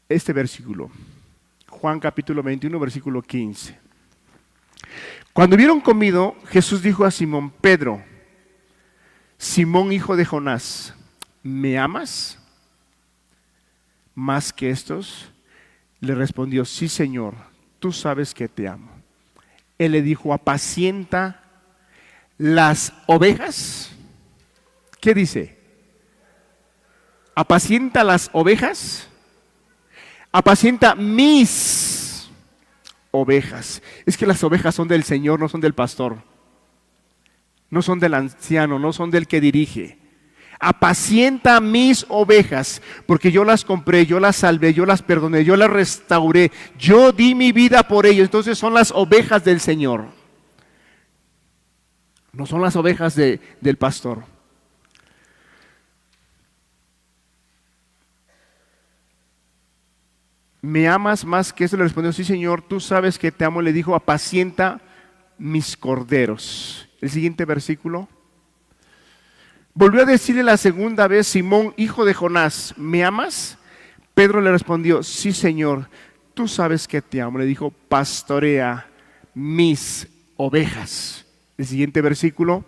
A: este versículo, Juan capítulo 21, versículo 15. Cuando hubieron comido, Jesús dijo a Simón: Pedro, Simón hijo de Jonás, ¿me amas más que estos? Le respondió: sí, Señor, tú sabes que te amo. Él le dijo: apacienta las ovejas. ¿Qué dice? Apacienta las ovejas. Apacienta mis ovejas. Es que las ovejas son del Señor, no son del pastor. No son del anciano, no son del que dirige. Apacienta mis ovejas, porque yo las compré, yo las salvé, yo las perdoné, yo las restauré, yo di mi vida por ellos. Entonces son las ovejas del Señor, no son las ovejas del pastor. ¿Me amas más que eso? Le respondió: sí, Señor, tú sabes que te amo. Le dijo: apacienta mis corderos. El siguiente versículo. Volvió a decirle la segunda vez: Simón, hijo de Jonás, ¿me amas? Pedro le respondió: sí, Señor, tú sabes que te amo. Le dijo: pastorea mis ovejas. El siguiente versículo.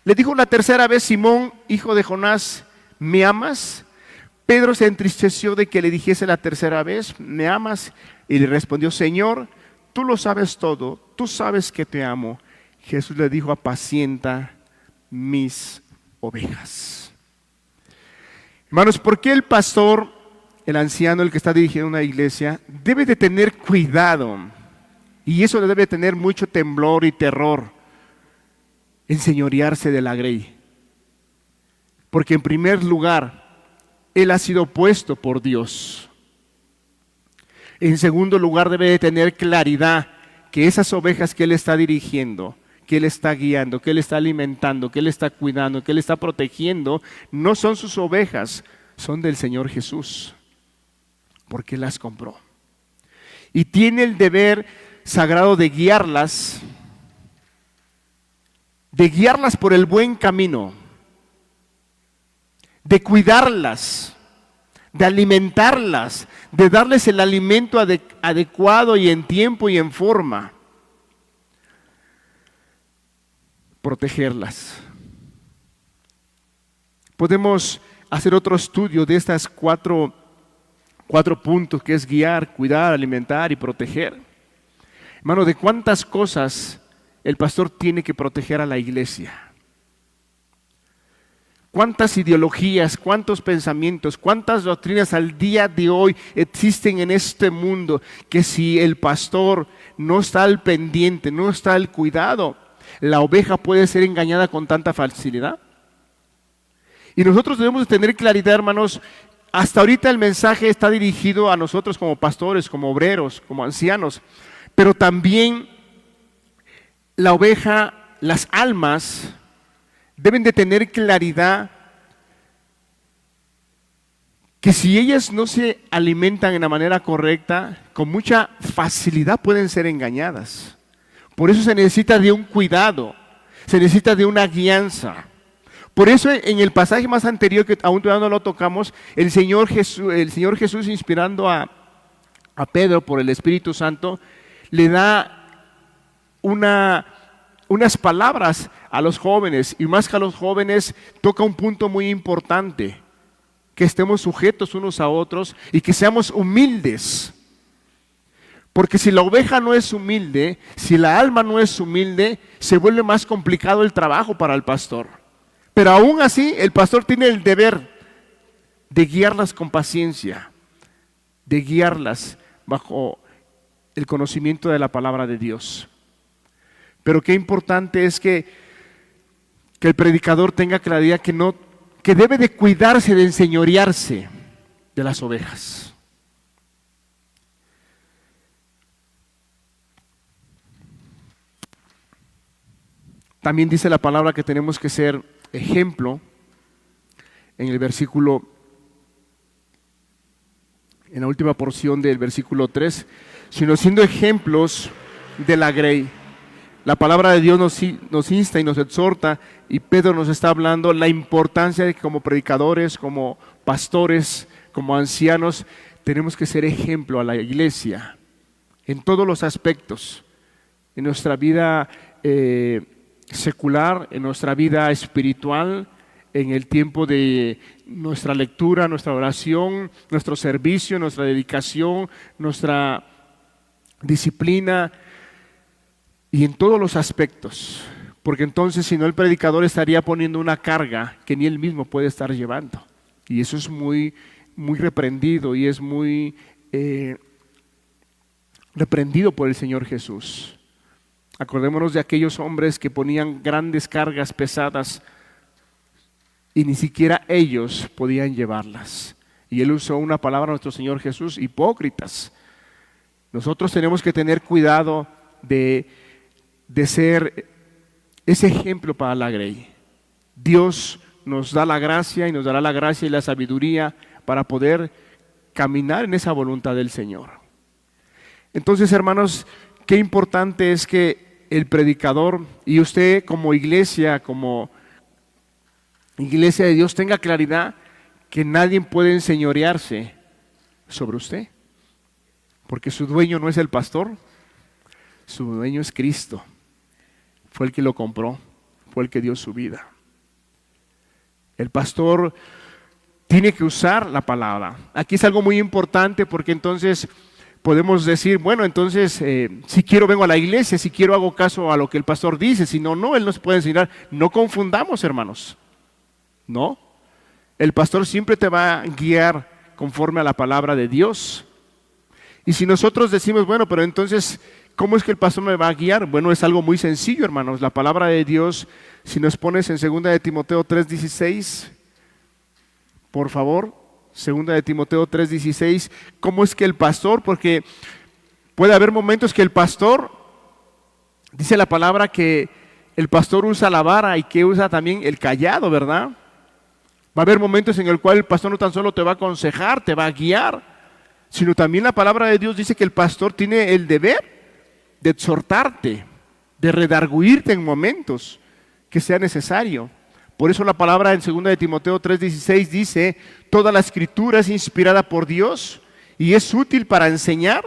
A: Le dijo la tercera vez: Simón, hijo de Jonás, ¿me amas? Pedro se entristeció de que le dijese la tercera vez: ¿me amas? Y le respondió: Señor, tú lo sabes todo, tú sabes que te amo. Jesús le dijo: apacienta mis ovejas. Hermanos, ¿por qué el pastor, el anciano, el que está dirigiendo una iglesia, debe de tener cuidado? Y eso le debe tener mucho temblor y terror, enseñorearse de la grey. Porque en primer lugar, él ha sido puesto por Dios. En segundo lugar, debe de tener claridad que esas ovejas que él está dirigiendo, que él está guiando, que él está alimentando, que él está cuidando, que él está protegiendo, no son sus ovejas, son del Señor Jesús, porque él las compró. Y tiene el deber sagrado de guiarlas por el buen camino, de cuidarlas, de alimentarlas, de darles el alimento adecuado y en tiempo y en forma. Protegerlas. Podemos hacer otro estudio de estas cuatro puntos, que es guiar, cuidar, alimentar y proteger. Hermano, ¿de cuántas cosas el pastor tiene que proteger a la iglesia? ¿Cuántas ideologías, cuántos pensamientos, cuántas doctrinas al día de hoy existen en este mundo que si el pastor no está al pendiente, no está al cuidado, la oveja puede ser engañada con tanta facilidad? Y nosotros debemos de tener claridad, hermanos. Hasta ahorita el mensaje está dirigido a nosotros como pastores, como obreros, como ancianos, pero también la oveja, las almas Deben de tener claridad que si ellas no se alimentan en la manera correcta, con mucha facilidad pueden ser engañadas. Por eso se necesita de un cuidado, se necesita de una guianza. Por eso en el pasaje más anterior, que aún todavía no lo tocamos, el Señor Jesús inspirando a Pedro por el Espíritu Santo, le da unas palabras a los jóvenes, y más que a los jóvenes, toca un punto muy importante, que estemos sujetos unos a otros y que seamos humildes. Porque si la oveja no es humilde, si la alma no es humilde, se vuelve más complicado el trabajo para el pastor. Pero aún así, el pastor tiene el deber de guiarlas con paciencia, de guiarlas bajo el conocimiento de la palabra de Dios. Pero qué importante es que el predicador tenga claridad que debe de cuidarse, de enseñorearse de las ovejas. También dice la palabra que tenemos que ser ejemplo en el versículo, en la última porción del versículo 3, sino siendo ejemplos de la grey. La palabra de Dios nos insta y nos exhorta, y Pedro nos está hablando la importancia de que como predicadores, como pastores, como ancianos, tenemos que ser ejemplo a la iglesia en todos los aspectos, en nuestra vida secular, en nuestra vida espiritual, en el tiempo de nuestra lectura, nuestra oración, nuestro servicio, nuestra dedicación, nuestra disciplina, y en todos los aspectos, porque entonces si no el predicador estaría poniendo una carga que ni él mismo puede estar llevando, y eso es muy reprendido y es muy reprendido por el Señor Jesús. Acordémonos de aquellos hombres que ponían grandes cargas pesadas y ni siquiera ellos podían llevarlas, y él usó una palabra, nuestro Señor Jesús: hipócritas. Nosotros tenemos que tener cuidado de ser ese ejemplo para la grey. Dios nos da la gracia y nos dará la gracia y la sabiduría para poder caminar en esa voluntad del Señor. Entonces, hermanos, qué importante es que el predicador y usted como iglesia de Dios tenga claridad que nadie puede enseñorearse sobre usted, porque su dueño no es el pastor, su dueño es Cristo. Fue el que lo compró, fue el que dio su vida. El pastor tiene que usar la palabra. Aquí es algo muy importante, porque entonces podemos decir, bueno, entonces si quiero vengo a la iglesia, si quiero hago caso a lo que el pastor dice, si no, no, él nos puede enseñar. No confundamos, hermanos. No, el pastor siempre te va a guiar conforme a la palabra de Dios. Y si nosotros decimos, bueno, pero entonces, ¿cómo es que el pastor me va a guiar? Bueno, es algo muy sencillo, hermanos. La palabra de Dios, si nos pones en 2 de Timoteo 3:16, por favor, 2 de Timoteo 3:16, ¿cómo es que el pastor? Porque puede haber momentos que el pastor, dice la palabra que el pastor usa la vara y que usa también el cayado, ¿verdad? Va a haber momentos en el cual el pastor no tan solo te va a aconsejar, te va a guiar, sino también la palabra de Dios dice que el pastor tiene el deber de exhortarte, de redarguirte en momentos que sea necesario. Por eso la palabra en 2 de Timoteo 3:16 dice: toda la escritura es inspirada por Dios y es útil para enseñar.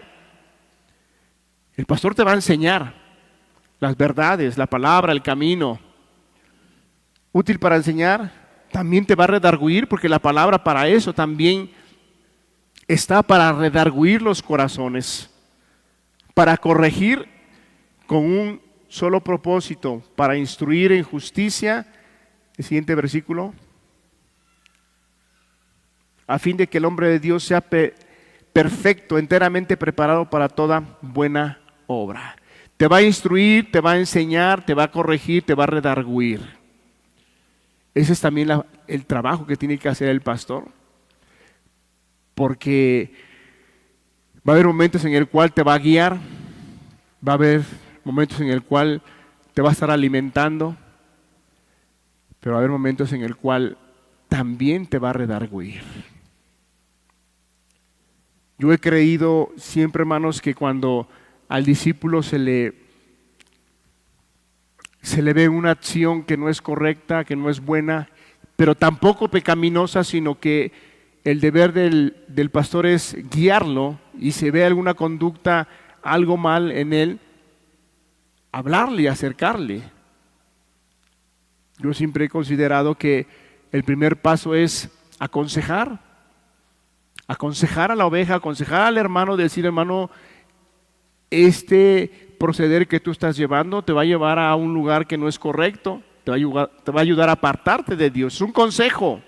A: El pastor te va a enseñar las verdades, la palabra, el camino. Útil para enseñar, también te va a redarguir, porque la palabra para eso también está, para redarguir los corazones, para corregir con un solo propósito, para instruir en justicia. El siguiente versículo: a fin de que el hombre de Dios sea perfecto, enteramente preparado para toda buena obra. Te va a instruir, te va a enseñar, te va a corregir, te va a redarguir. Ese es también el trabajo que tiene que hacer el pastor, porque va a haber momentos en el cual te va a guiar, va a haber momentos en el cual te va a estar alimentando, pero va a haber momentos en el cual también te va a redarguir. Yo he creído siempre, hermanos, que cuando al discípulo se le ve una acción que no es correcta, que no es buena, pero tampoco pecaminosa, sino que el deber del pastor es guiarlo, y se ve alguna conducta, algo mal en él, hablarle y acercarle. Yo siempre he considerado que el primer paso es aconsejar a la oveja, aconsejar al hermano, decir: hermano, este proceder que tú estás llevando te va a llevar a un lugar que no es correcto, te va a ayudar a apartarte de Dios. Es un consejo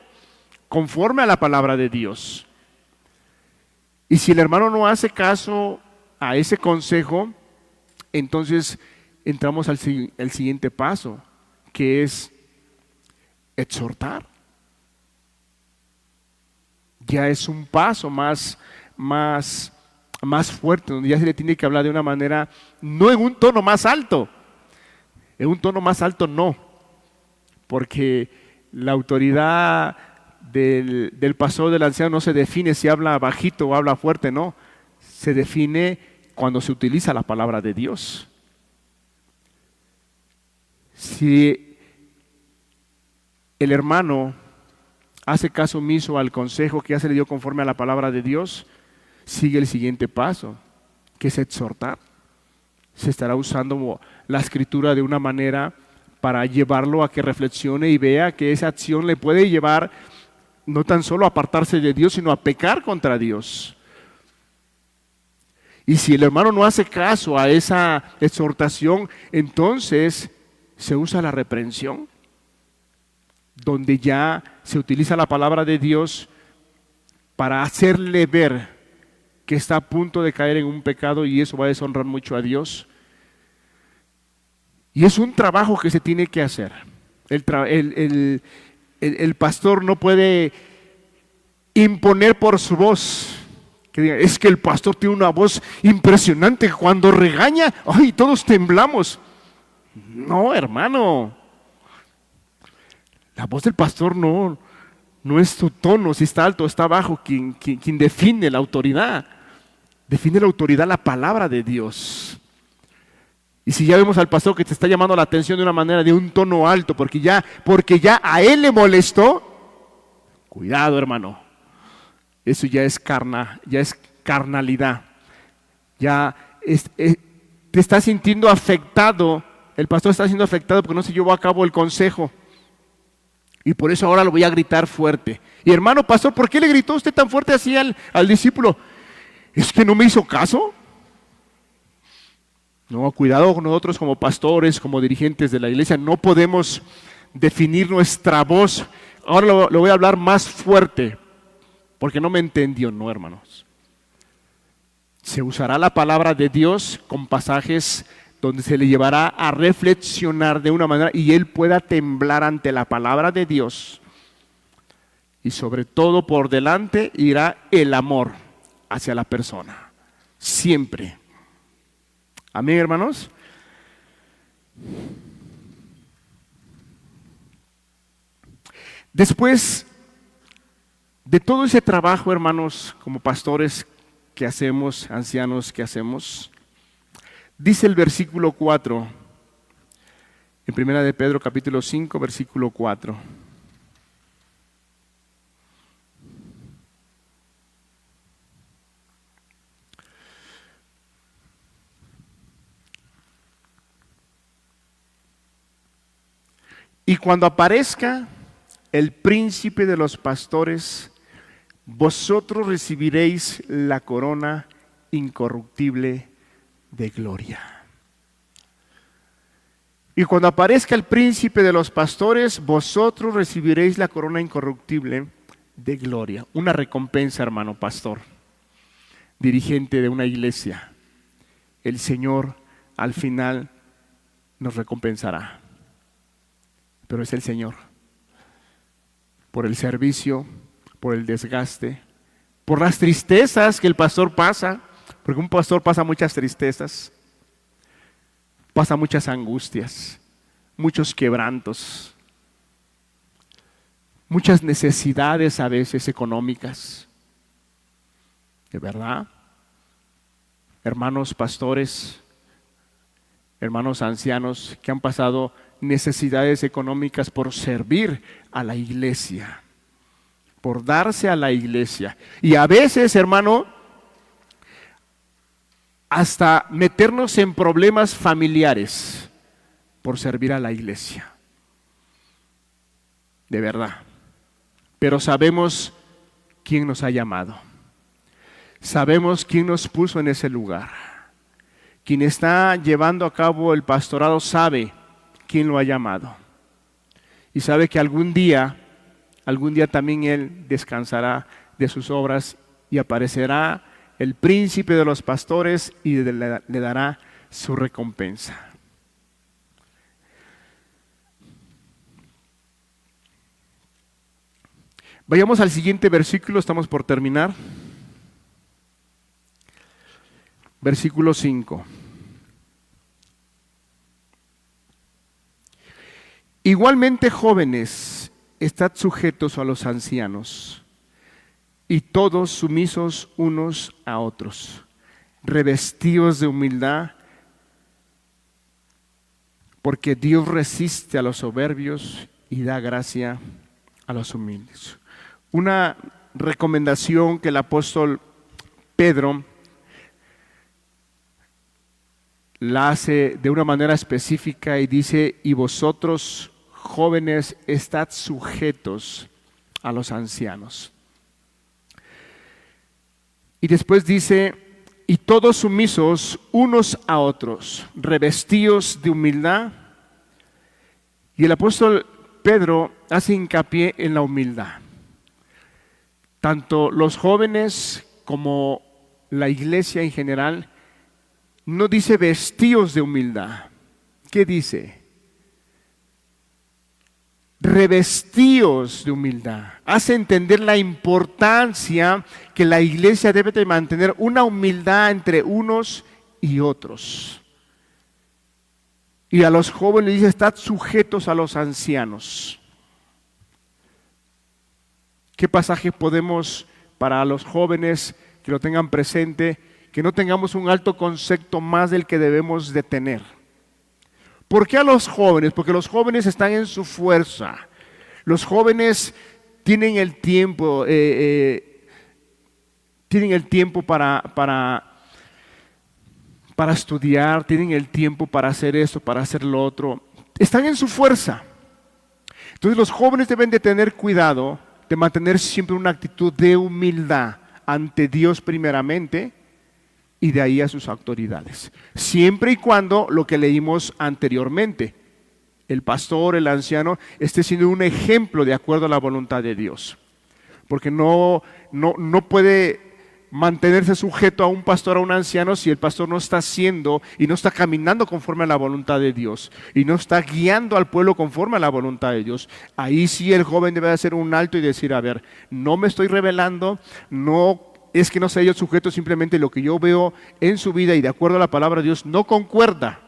A: conforme a la palabra de Dios. Y si el hermano no hace caso a ese consejo, entonces entramos al siguiente paso, que es exhortar. Ya es un paso más fuerte, donde ya se le tiene que hablar de una manera, no en un tono más alto. En un tono más alto no, porque la autoridad del pastor, del anciano, no se define si habla bajito o habla fuerte, no. Se define cuando se utiliza la palabra de Dios. Si el hermano hace caso omiso al consejo que ya se le dio conforme a la palabra de Dios, sigue el siguiente paso, que es exhortar. Se estará usando la escritura de una manera para llevarlo a que reflexione y vea que esa acción le puede llevar no tan solo a apartarse de Dios, sino a pecar contra Dios. Y si el hermano no hace caso a esa exhortación, entonces se usa la reprensión, donde ya se utiliza la palabra de Dios para hacerle ver que está a punto de caer en un pecado, y eso va a deshonrar mucho a Dios. Y es un trabajo que se tiene que hacer. El pastor no puede imponer por su voz, que diga: es que el pastor tiene una voz impresionante, cuando regaña, ¡ay!, todos temblamos. No, hermano. La voz del pastor no es su tono, si está alto o está bajo, quien define la autoridad. Define la autoridad la palabra de Dios. Y si ya vemos al pastor que te está llamando la atención de una manera, de un tono alto, porque ya a él le molestó, cuidado, hermano. Eso ya es carnalidad. Te estás sintiendo afectado. El pastor está siendo afectado porque no se llevó a cabo el consejo. Y por eso ahora lo voy a gritar fuerte. Y hermano pastor, ¿por qué le gritó usted tan fuerte así al discípulo? ¿Es que no me hizo caso? No, cuidado con nosotros como pastores, como dirigentes de la iglesia. No podemos definir nuestra voz. Ahora lo voy a hablar más fuerte, porque no me entendió. No, hermanos. Se usará la palabra de Dios con pasajes donde se le llevará a reflexionar de una manera y él pueda temblar ante la palabra de Dios. Y sobre todo por delante irá el amor hacia la persona. Siempre. Amén, hermanos. Después de todo ese trabajo, hermanos, como pastores que hacemos, ancianos que hacemos, dice el versículo 4, en primera de Pedro capítulo 5, versículo 4. Y cuando aparezca el príncipe de los pastores, vosotros recibiréis la corona incorruptible de gloria. Y cuando aparezca el príncipe de los pastores, vosotros recibiréis la corona incorruptible de gloria. Una recompensa, hermano pastor, dirigente de una iglesia. El Señor al final nos recompensará. Pero es el Señor. Por el servicio, por el desgaste, por las tristezas que el pastor pasa, porque un pastor pasa muchas tristezas, pasa muchas angustias, muchos quebrantos. muchas necesidades a veces económicas. ¿De verdad? Hermanos pastores, hermanos ancianos que han pasado necesidades económicas por servir a la iglesia, por darse a la iglesia. Y a veces, hermano, hasta meternos en problemas familiares por servir a la iglesia. De verdad. Pero sabemos quién nos ha llamado. Sabemos quién nos puso en ese lugar. Quien está llevando a cabo el pastorado sabe quién lo ha llamado. Y sabe que algún día también Él descansará de sus obras y aparecerá el príncipe de los pastores y le dará su recompensa. Vayamos al siguiente versículo, estamos por terminar. Versículo 5. Igualmente, jóvenes, estad sujetos a los ancianos, y todos sumisos unos a otros, revestidos de humildad, porque Dios resiste a los soberbios y da gracia a los humildes. Una recomendación que el apóstol Pedro la hace de una manera específica y dice: y vosotros, jóvenes, estad sujetos a los ancianos. Y después dice: y todos sumisos unos a otros, revestidos de humildad. Y el apóstol Pedro hace hincapié en la humildad. Tanto los jóvenes como la iglesia en general, no dice vestidos de humildad. ¿Qué dice? Revestidos de humildad. Hace entender la importancia que la iglesia debe de mantener una humildad entre unos y otros. Y a los jóvenes dice: estad sujetos a los ancianos. ¿Qué pasaje podemos para los jóvenes que lo tengan presente? Que no tengamos un alto concepto más del que debemos de tener. ¿Por qué a los jóvenes? Porque los jóvenes están en su fuerza. Los jóvenes tienen el tiempo, para estudiar, tienen el tiempo para hacer esto, para hacer lo otro. Están en su fuerza. Entonces los jóvenes deben de tener cuidado de mantener siempre una actitud de humildad ante Dios primeramente y de ahí a sus autoridades. Siempre y cuando lo que leímos anteriormente, el pastor, el anciano, esté siendo un ejemplo de acuerdo a la voluntad de Dios. Porque no puede mantenerse sujeto a un pastor, a un anciano, si el pastor no está haciendo y no está caminando conforme a la voluntad de Dios y no está guiando al pueblo conforme a la voluntad de Dios. Ahí sí el joven debe hacer un alto y decir: a ver, no me estoy rebelando, no es que no sea yo sujeto, simplemente lo que yo veo en su vida y de acuerdo a la palabra de Dios no concuerda.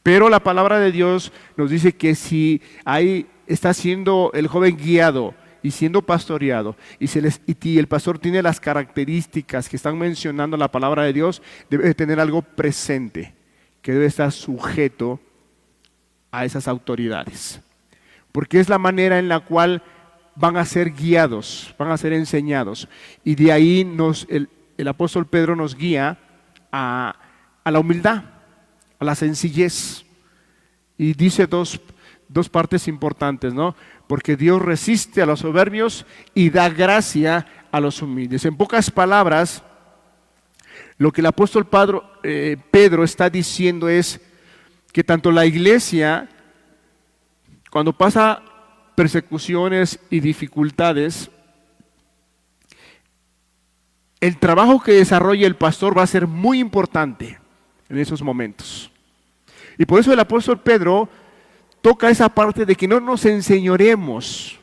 A: Pero la palabra de Dios nos dice que si ahí está siendo el joven guiado y siendo pastoreado y el pastor tiene las características que están mencionando la palabra de Dios, debe tener algo presente, que debe estar sujeto a esas autoridades. Porque es la manera en la cual van a ser guiados, van a ser enseñados. Y de ahí el apóstol Pedro nos guía a la humildad, a la sencillez. Y dice dos partes importantes, ¿no? Porque Dios resiste a los soberbios y da gracia a los humildes. En pocas palabras, lo que el apóstol Pedro está diciendo es que tanto la iglesia, cuando pasa persecuciones y dificultades, el trabajo que desarrolla el pastor va a ser muy importante en esos momentos. Y por eso el apóstol Pedro toca esa parte de que no nos enseñoremos.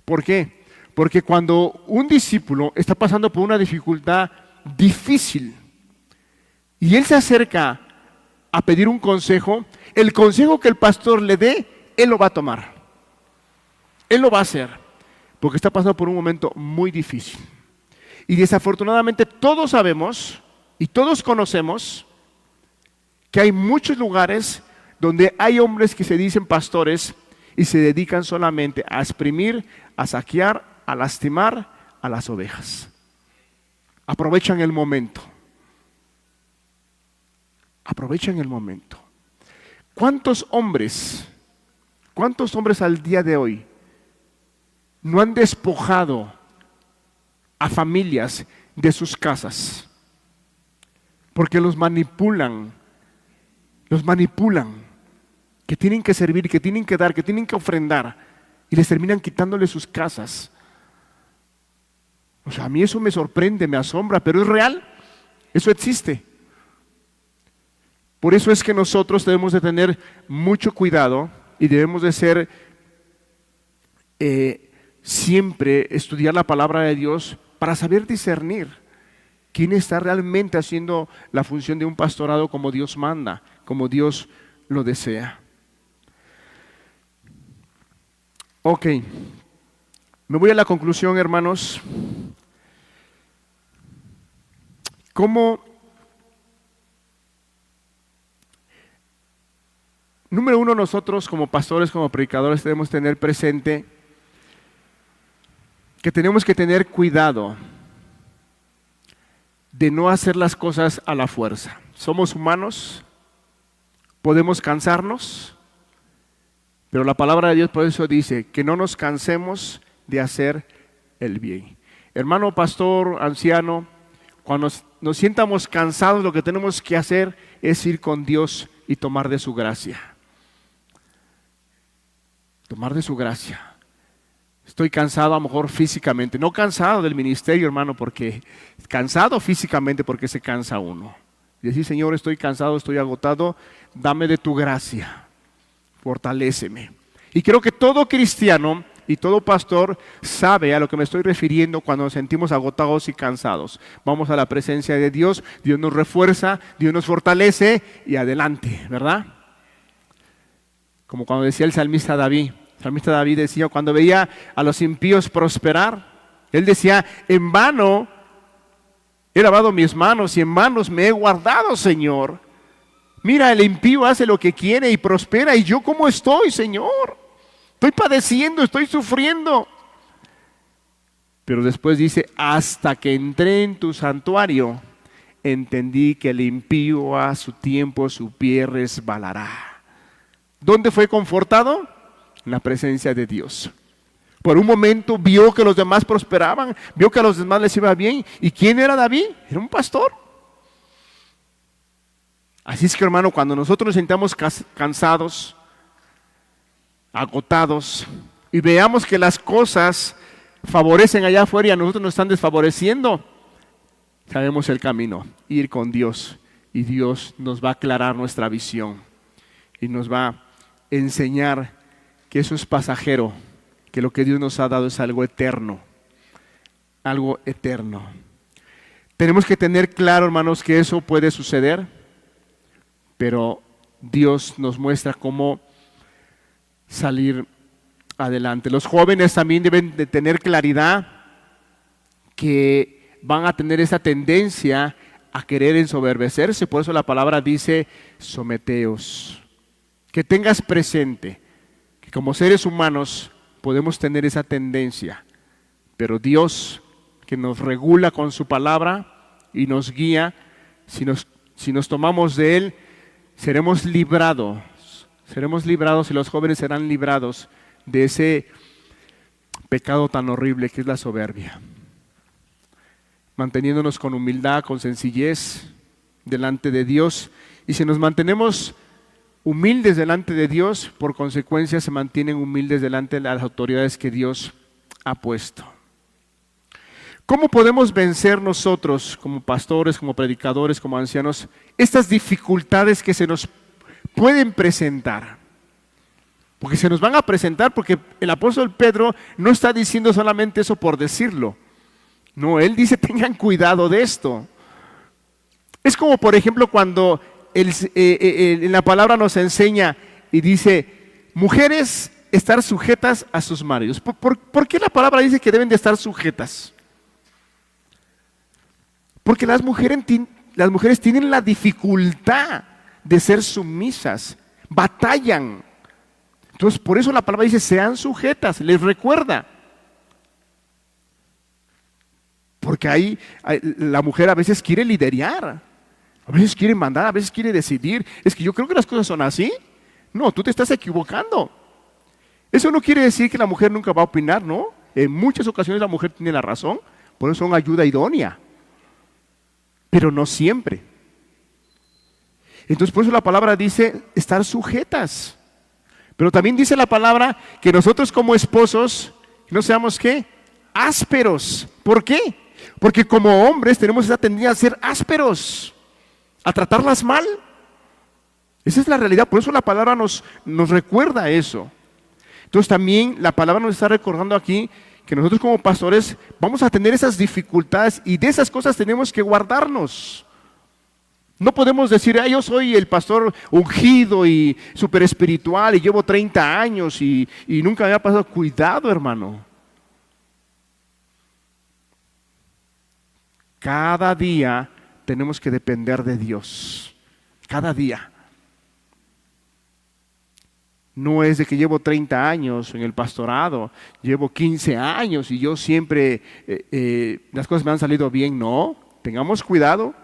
A: ¿Por qué? Porque cuando un discípulo está pasando por una dificultad difícil y él se acerca a pedir un consejo, el consejo que el pastor le dé, él lo va a tomar. Él lo va a hacer, porque está pasando por un momento muy difícil. Y desafortunadamente todos sabemos y todos conocemos que hay muchos lugares donde hay hombres que se dicen pastores y se dedican solamente a exprimir, a saquear, a lastimar a las ovejas. Aprovechan el momento. Aprovechan el momento. ¿Cuántos hombres al día de hoy no han despojado a familias de sus casas? Porque los manipulan, que tienen que servir, que tienen que dar, que tienen que ofrendar, y les terminan quitándole sus casas. O sea, a mí eso me sorprende, me asombra, pero es real, eso existe. Por eso es que nosotros debemos de tener mucho cuidado y debemos de ser siempre estudiar la palabra de Dios para saber discernir quién está realmente haciendo la función de un pastorado como Dios manda, como Dios lo desea. Ok, me voy a la conclusión, hermanos. Número uno, nosotros como pastores, como predicadores, debemos tener presente que tenemos que tener cuidado de no hacer las cosas a la fuerza. Somos humanos, podemos cansarnos, pero la palabra de Dios por eso dice que no nos cansemos de hacer el bien. Hermano pastor, anciano, cuando nos sientamos cansados, lo que tenemos que hacer es ir con Dios y tomar de su gracia. Tomar de su gracia. Estoy cansado a lo mejor físicamente, no cansado del ministerio, hermano, porque cansado físicamente porque se cansa uno. Y decir, Señor, estoy cansado, estoy agotado, dame de tu gracia, fortaléceme. Y creo que todo cristiano y todo pastor sabe a lo que me estoy refiriendo cuando nos sentimos agotados y cansados. Vamos a la presencia de Dios, Dios nos refuerza, Dios nos fortalece y adelante, ¿verdad? Como cuando decía el salmista David. El salmista David decía, cuando veía a los impíos prosperar, él decía, en vano he lavado mis manos y en manos me he guardado, Señor. Mira, el impío hace lo que quiere y prospera, y yo ¿cómo estoy, Señor? Estoy padeciendo, estoy sufriendo. Pero después dice, hasta que entré en tu santuario, entendí que el impío a su tiempo su pie resbalará. ¿Dónde fue confortado? En la presencia de Dios. Por un momento vio que los demás prosperaban, vio que a los demás les iba bien. ¿Y quién era David? Era un pastor. Así es que, hermano, cuando nosotros nos sintamos cansados, agotados, y veamos que las cosas favorecen allá afuera y a nosotros nos están desfavoreciendo, sabemos el camino, ir con Dios, y Dios nos va a aclarar nuestra visión y nos va a enseñar que eso es pasajero, que lo que Dios nos ha dado es algo eterno, algo eterno. Tenemos que tener claro, hermanos, que eso puede suceder, pero Dios nos muestra cómo salir adelante. Los jóvenes también deben de tener claridad que van a tener esa tendencia a querer ensoberbecerse, por eso la palabra dice, someteos. Que tengas presente que como seres humanos podemos tener esa tendencia, pero Dios, que nos regula con su palabra y nos guía, si nos tomamos de Él, seremos librados y los jóvenes serán librados de ese pecado tan horrible que es la soberbia. Manteniéndonos con humildad, con sencillez delante de Dios, y si nos mantenemos humildes delante de Dios, por consecuencia se mantienen humildes delante de las autoridades que Dios ha puesto. ¿Cómo podemos vencer nosotros como pastores, como predicadores, como ancianos, estas dificultades que se nos pueden presentar? Porque se nos van a presentar, porque el apóstol Pedro no está diciendo solamente eso por decirlo. No, él dice tengan cuidado de esto. Es como por ejemplo cuando en la palabra nos enseña y dice, mujeres, estar sujetas a sus maridos. ¿Por qué la palabra dice que deben de estar sujetas? Porque las mujeres tienen la dificultad de ser sumisas, batallan. Entonces, por eso la palabra dice, sean sujetas, les recuerda. Porque ahí la mujer a veces quiere liderear, a veces quiere mandar, a veces quiere decidir. Es que yo creo que las cosas son así. No, tú te estás equivocando. Eso no quiere decir que la mujer nunca va a opinar, ¿no? En muchas ocasiones la mujer tiene la razón, por eso son ayuda idónea. Pero no siempre. Entonces por eso la palabra dice estar sujetas. Pero también dice la palabra que nosotros como esposos no seamos ¿qué? Ásperos. ¿Por qué? Porque como hombres tenemos esa tendencia a ser ásperos, a tratarlas mal. Esa es la realidad, por eso la palabra nos recuerda eso. Entonces también la palabra nos está recordando aquí que nosotros como pastores vamos a tener esas dificultades y de esas cosas tenemos que guardarnos. No podemos decir, yo soy el pastor ungido y súper espiritual y llevo 30 años y nunca me ha pasado. Cuidado, hermano. Cada día tenemos que depender de Dios. Cada día. No es de que llevo 30 años en el pastorado, llevo 15 años y yo siempre las cosas me han salido bien. No, tengamos cuidado.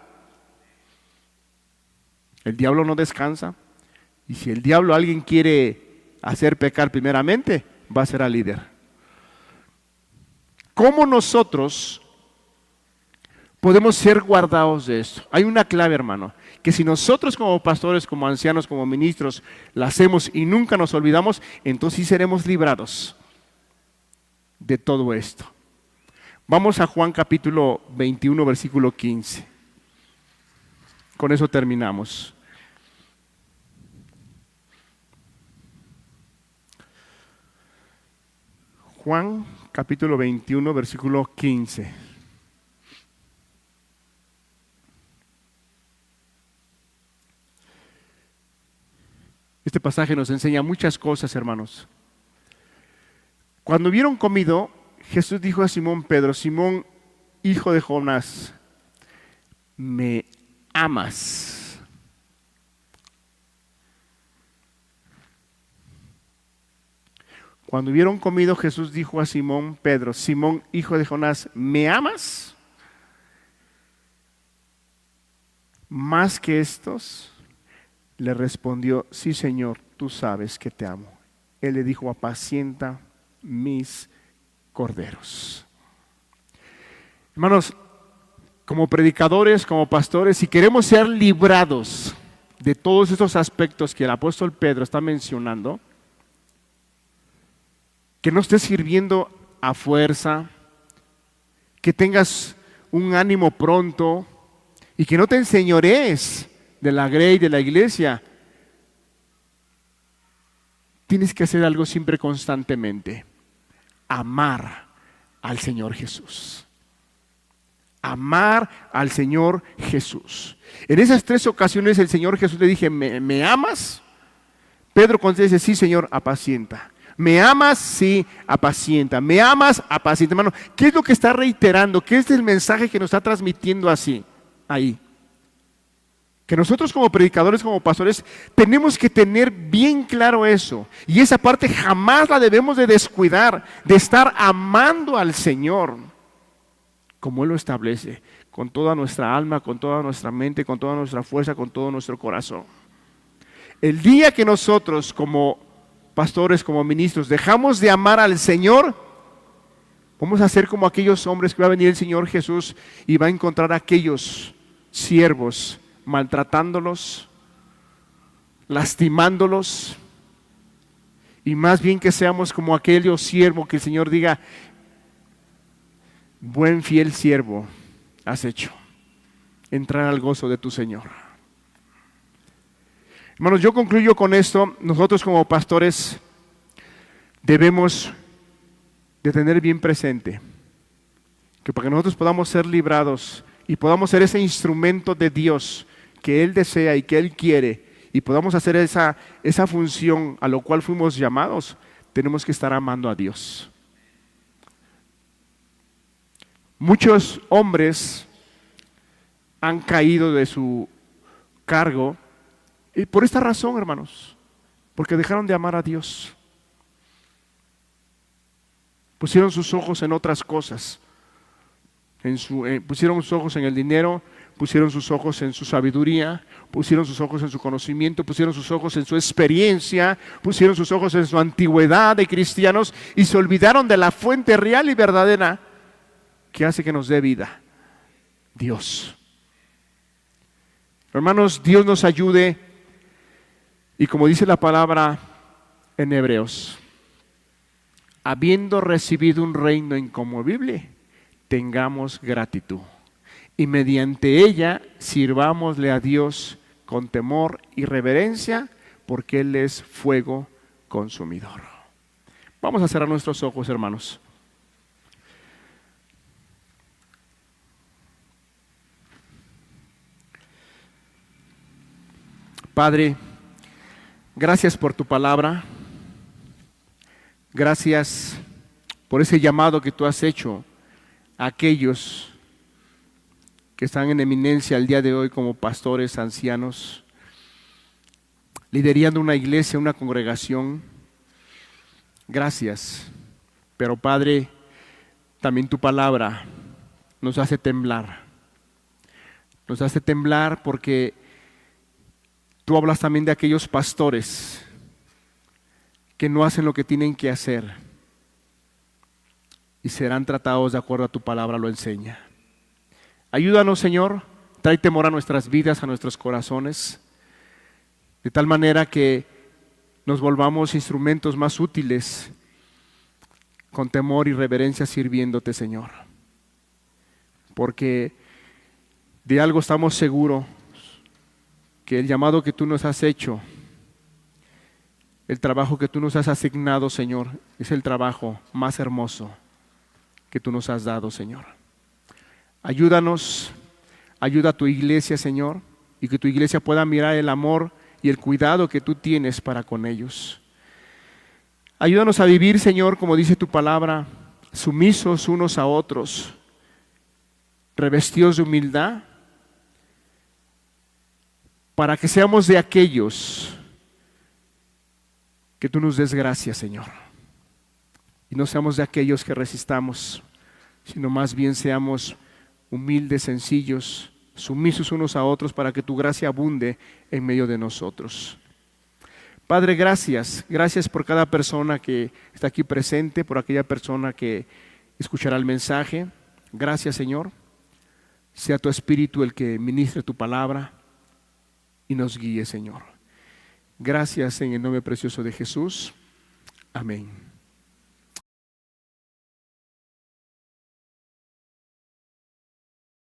A: El diablo no descansa. Y si el diablo alguien quiere hacer pecar primeramente, va a ser al líder. ¿Cómo nosotros podemos ser guardados de esto? Hay una clave, hermano, que si nosotros como pastores, como ancianos, como ministros, la hacemos y nunca nos olvidamos, entonces sí seremos librados de todo esto. Vamos a Juan capítulo 21, versículo 15. Con eso terminamos. Juan capítulo 21, versículo 15. Este pasaje nos enseña muchas cosas, hermanos. Cuando hubieron comido, Jesús dijo a Simón Pedro: Simón, hijo de Jonás, ¿me amas? Cuando hubieron comido, Jesús dijo a Simón Pedro: Simón, hijo de Jonás, ¿me amas? Más que estos, le respondió: sí, Señor, tú sabes que te amo. Él le dijo: apacienta mis corderos. Hermanos, como predicadores, como pastores, si queremos ser librados de todos estos aspectos que el apóstol Pedro está mencionando, que no estés sirviendo a fuerza, que tengas un ánimo pronto y que no te enseñorees de la grey, de la iglesia, tienes que hacer algo siempre constantemente: amar al Señor Jesús. Amar al Señor Jesús. En esas 3 ocasiones el Señor Jesús le dije: ¿me amas? Pedro contesta: sí, Señor, apacienta. ¿Me amas? Sí, apacienta. ¿Me amas? Apacienta. Hermano, ¿qué es lo que está reiterando? ¿Qué es el mensaje que nos está transmitiendo así? Ahí. Que nosotros como predicadores, como pastores, tenemos que tener bien claro eso. Y esa parte jamás la debemos de descuidar, de estar amando al Señor, como Él lo establece, con toda nuestra alma, con toda nuestra mente, con toda nuestra fuerza, con todo nuestro corazón. El día que nosotros como pastores, como ministros, dejamos de amar al Señor, vamos a ser como aquellos hombres que va a venir el Señor Jesús y va a encontrar a aquellos siervos maltratándolos, lastimándolos, y más bien que seamos como aquel siervo que el Señor diga: buen fiel siervo has hecho, entrar al gozo de tu Señor. Hermanos, yo concluyo con esto. Nosotros como pastores debemos de tener bien presente que para que nosotros podamos ser librados y podamos ser ese instrumento de Dios que Él desea y que Él quiere, y podamos hacer esa función a lo cual fuimos llamados, tenemos que estar amando a Dios. Muchos hombres han caído de su cargo y por esta razón, hermanos, porque dejaron de amar a Dios. Pusieron sus ojos en otras cosas, pusieron sus ojos en el dinero, pusieron sus ojos en su sabiduría, pusieron sus ojos en su conocimiento, pusieron sus ojos en su experiencia, pusieron sus ojos en su antigüedad de cristianos y se olvidaron de la fuente real y verdadera que hace que nos dé vida, Dios. Hermanos, Dios nos ayude y como dice la palabra en Hebreos, habiendo recibido un reino inconmovible, tengamos gratitud y mediante ella sirvámosle a Dios con temor y reverencia, porque Él es fuego consumidor. Vamos a cerrar nuestros ojos, hermanos. Padre, gracias por tu palabra. Gracias por ese llamado que tú has hecho a aquellos que están en eminencia el día de hoy como pastores, ancianos, liderando una iglesia, una congregación. Gracias. Pero Padre, también tu palabra nos hace temblar. Nos hace temblar porque tú hablas también de aquellos pastores que no hacen lo que tienen que hacer y serán tratados de acuerdo a tu palabra lo enseña. Ayúdanos, Señor, trae temor a nuestras vidas, a nuestros corazones, de tal manera que nos volvamos instrumentos más útiles con temor y reverencia sirviéndote, Señor. Porque de algo estamos seguros, que el llamado que tú nos has hecho, el trabajo que tú nos has asignado, Señor, es el trabajo más hermoso que tú nos has dado, Señor. Ayúdanos, ayuda a tu iglesia, Señor, y que tu iglesia pueda mirar el amor y el cuidado que tú tienes para con ellos. Ayúdanos a vivir, Señor, como dice tu palabra, sumisos unos a otros, revestidos de humildad, para que seamos de aquellos que tú nos des gracias, Señor. Y no seamos de aquellos que resistamos, sino más bien seamos humildes, sencillos, sumisos unos a otros para que tu gracia abunde en medio de nosotros. Padre, gracias. Gracias por cada persona que está aquí presente, por aquella persona que escuchará el mensaje. Gracias, Señor. Sea tu Espíritu el que ministre tu palabra y nos guíe, Señor. Gracias en el nombre precioso de Jesús. Amén.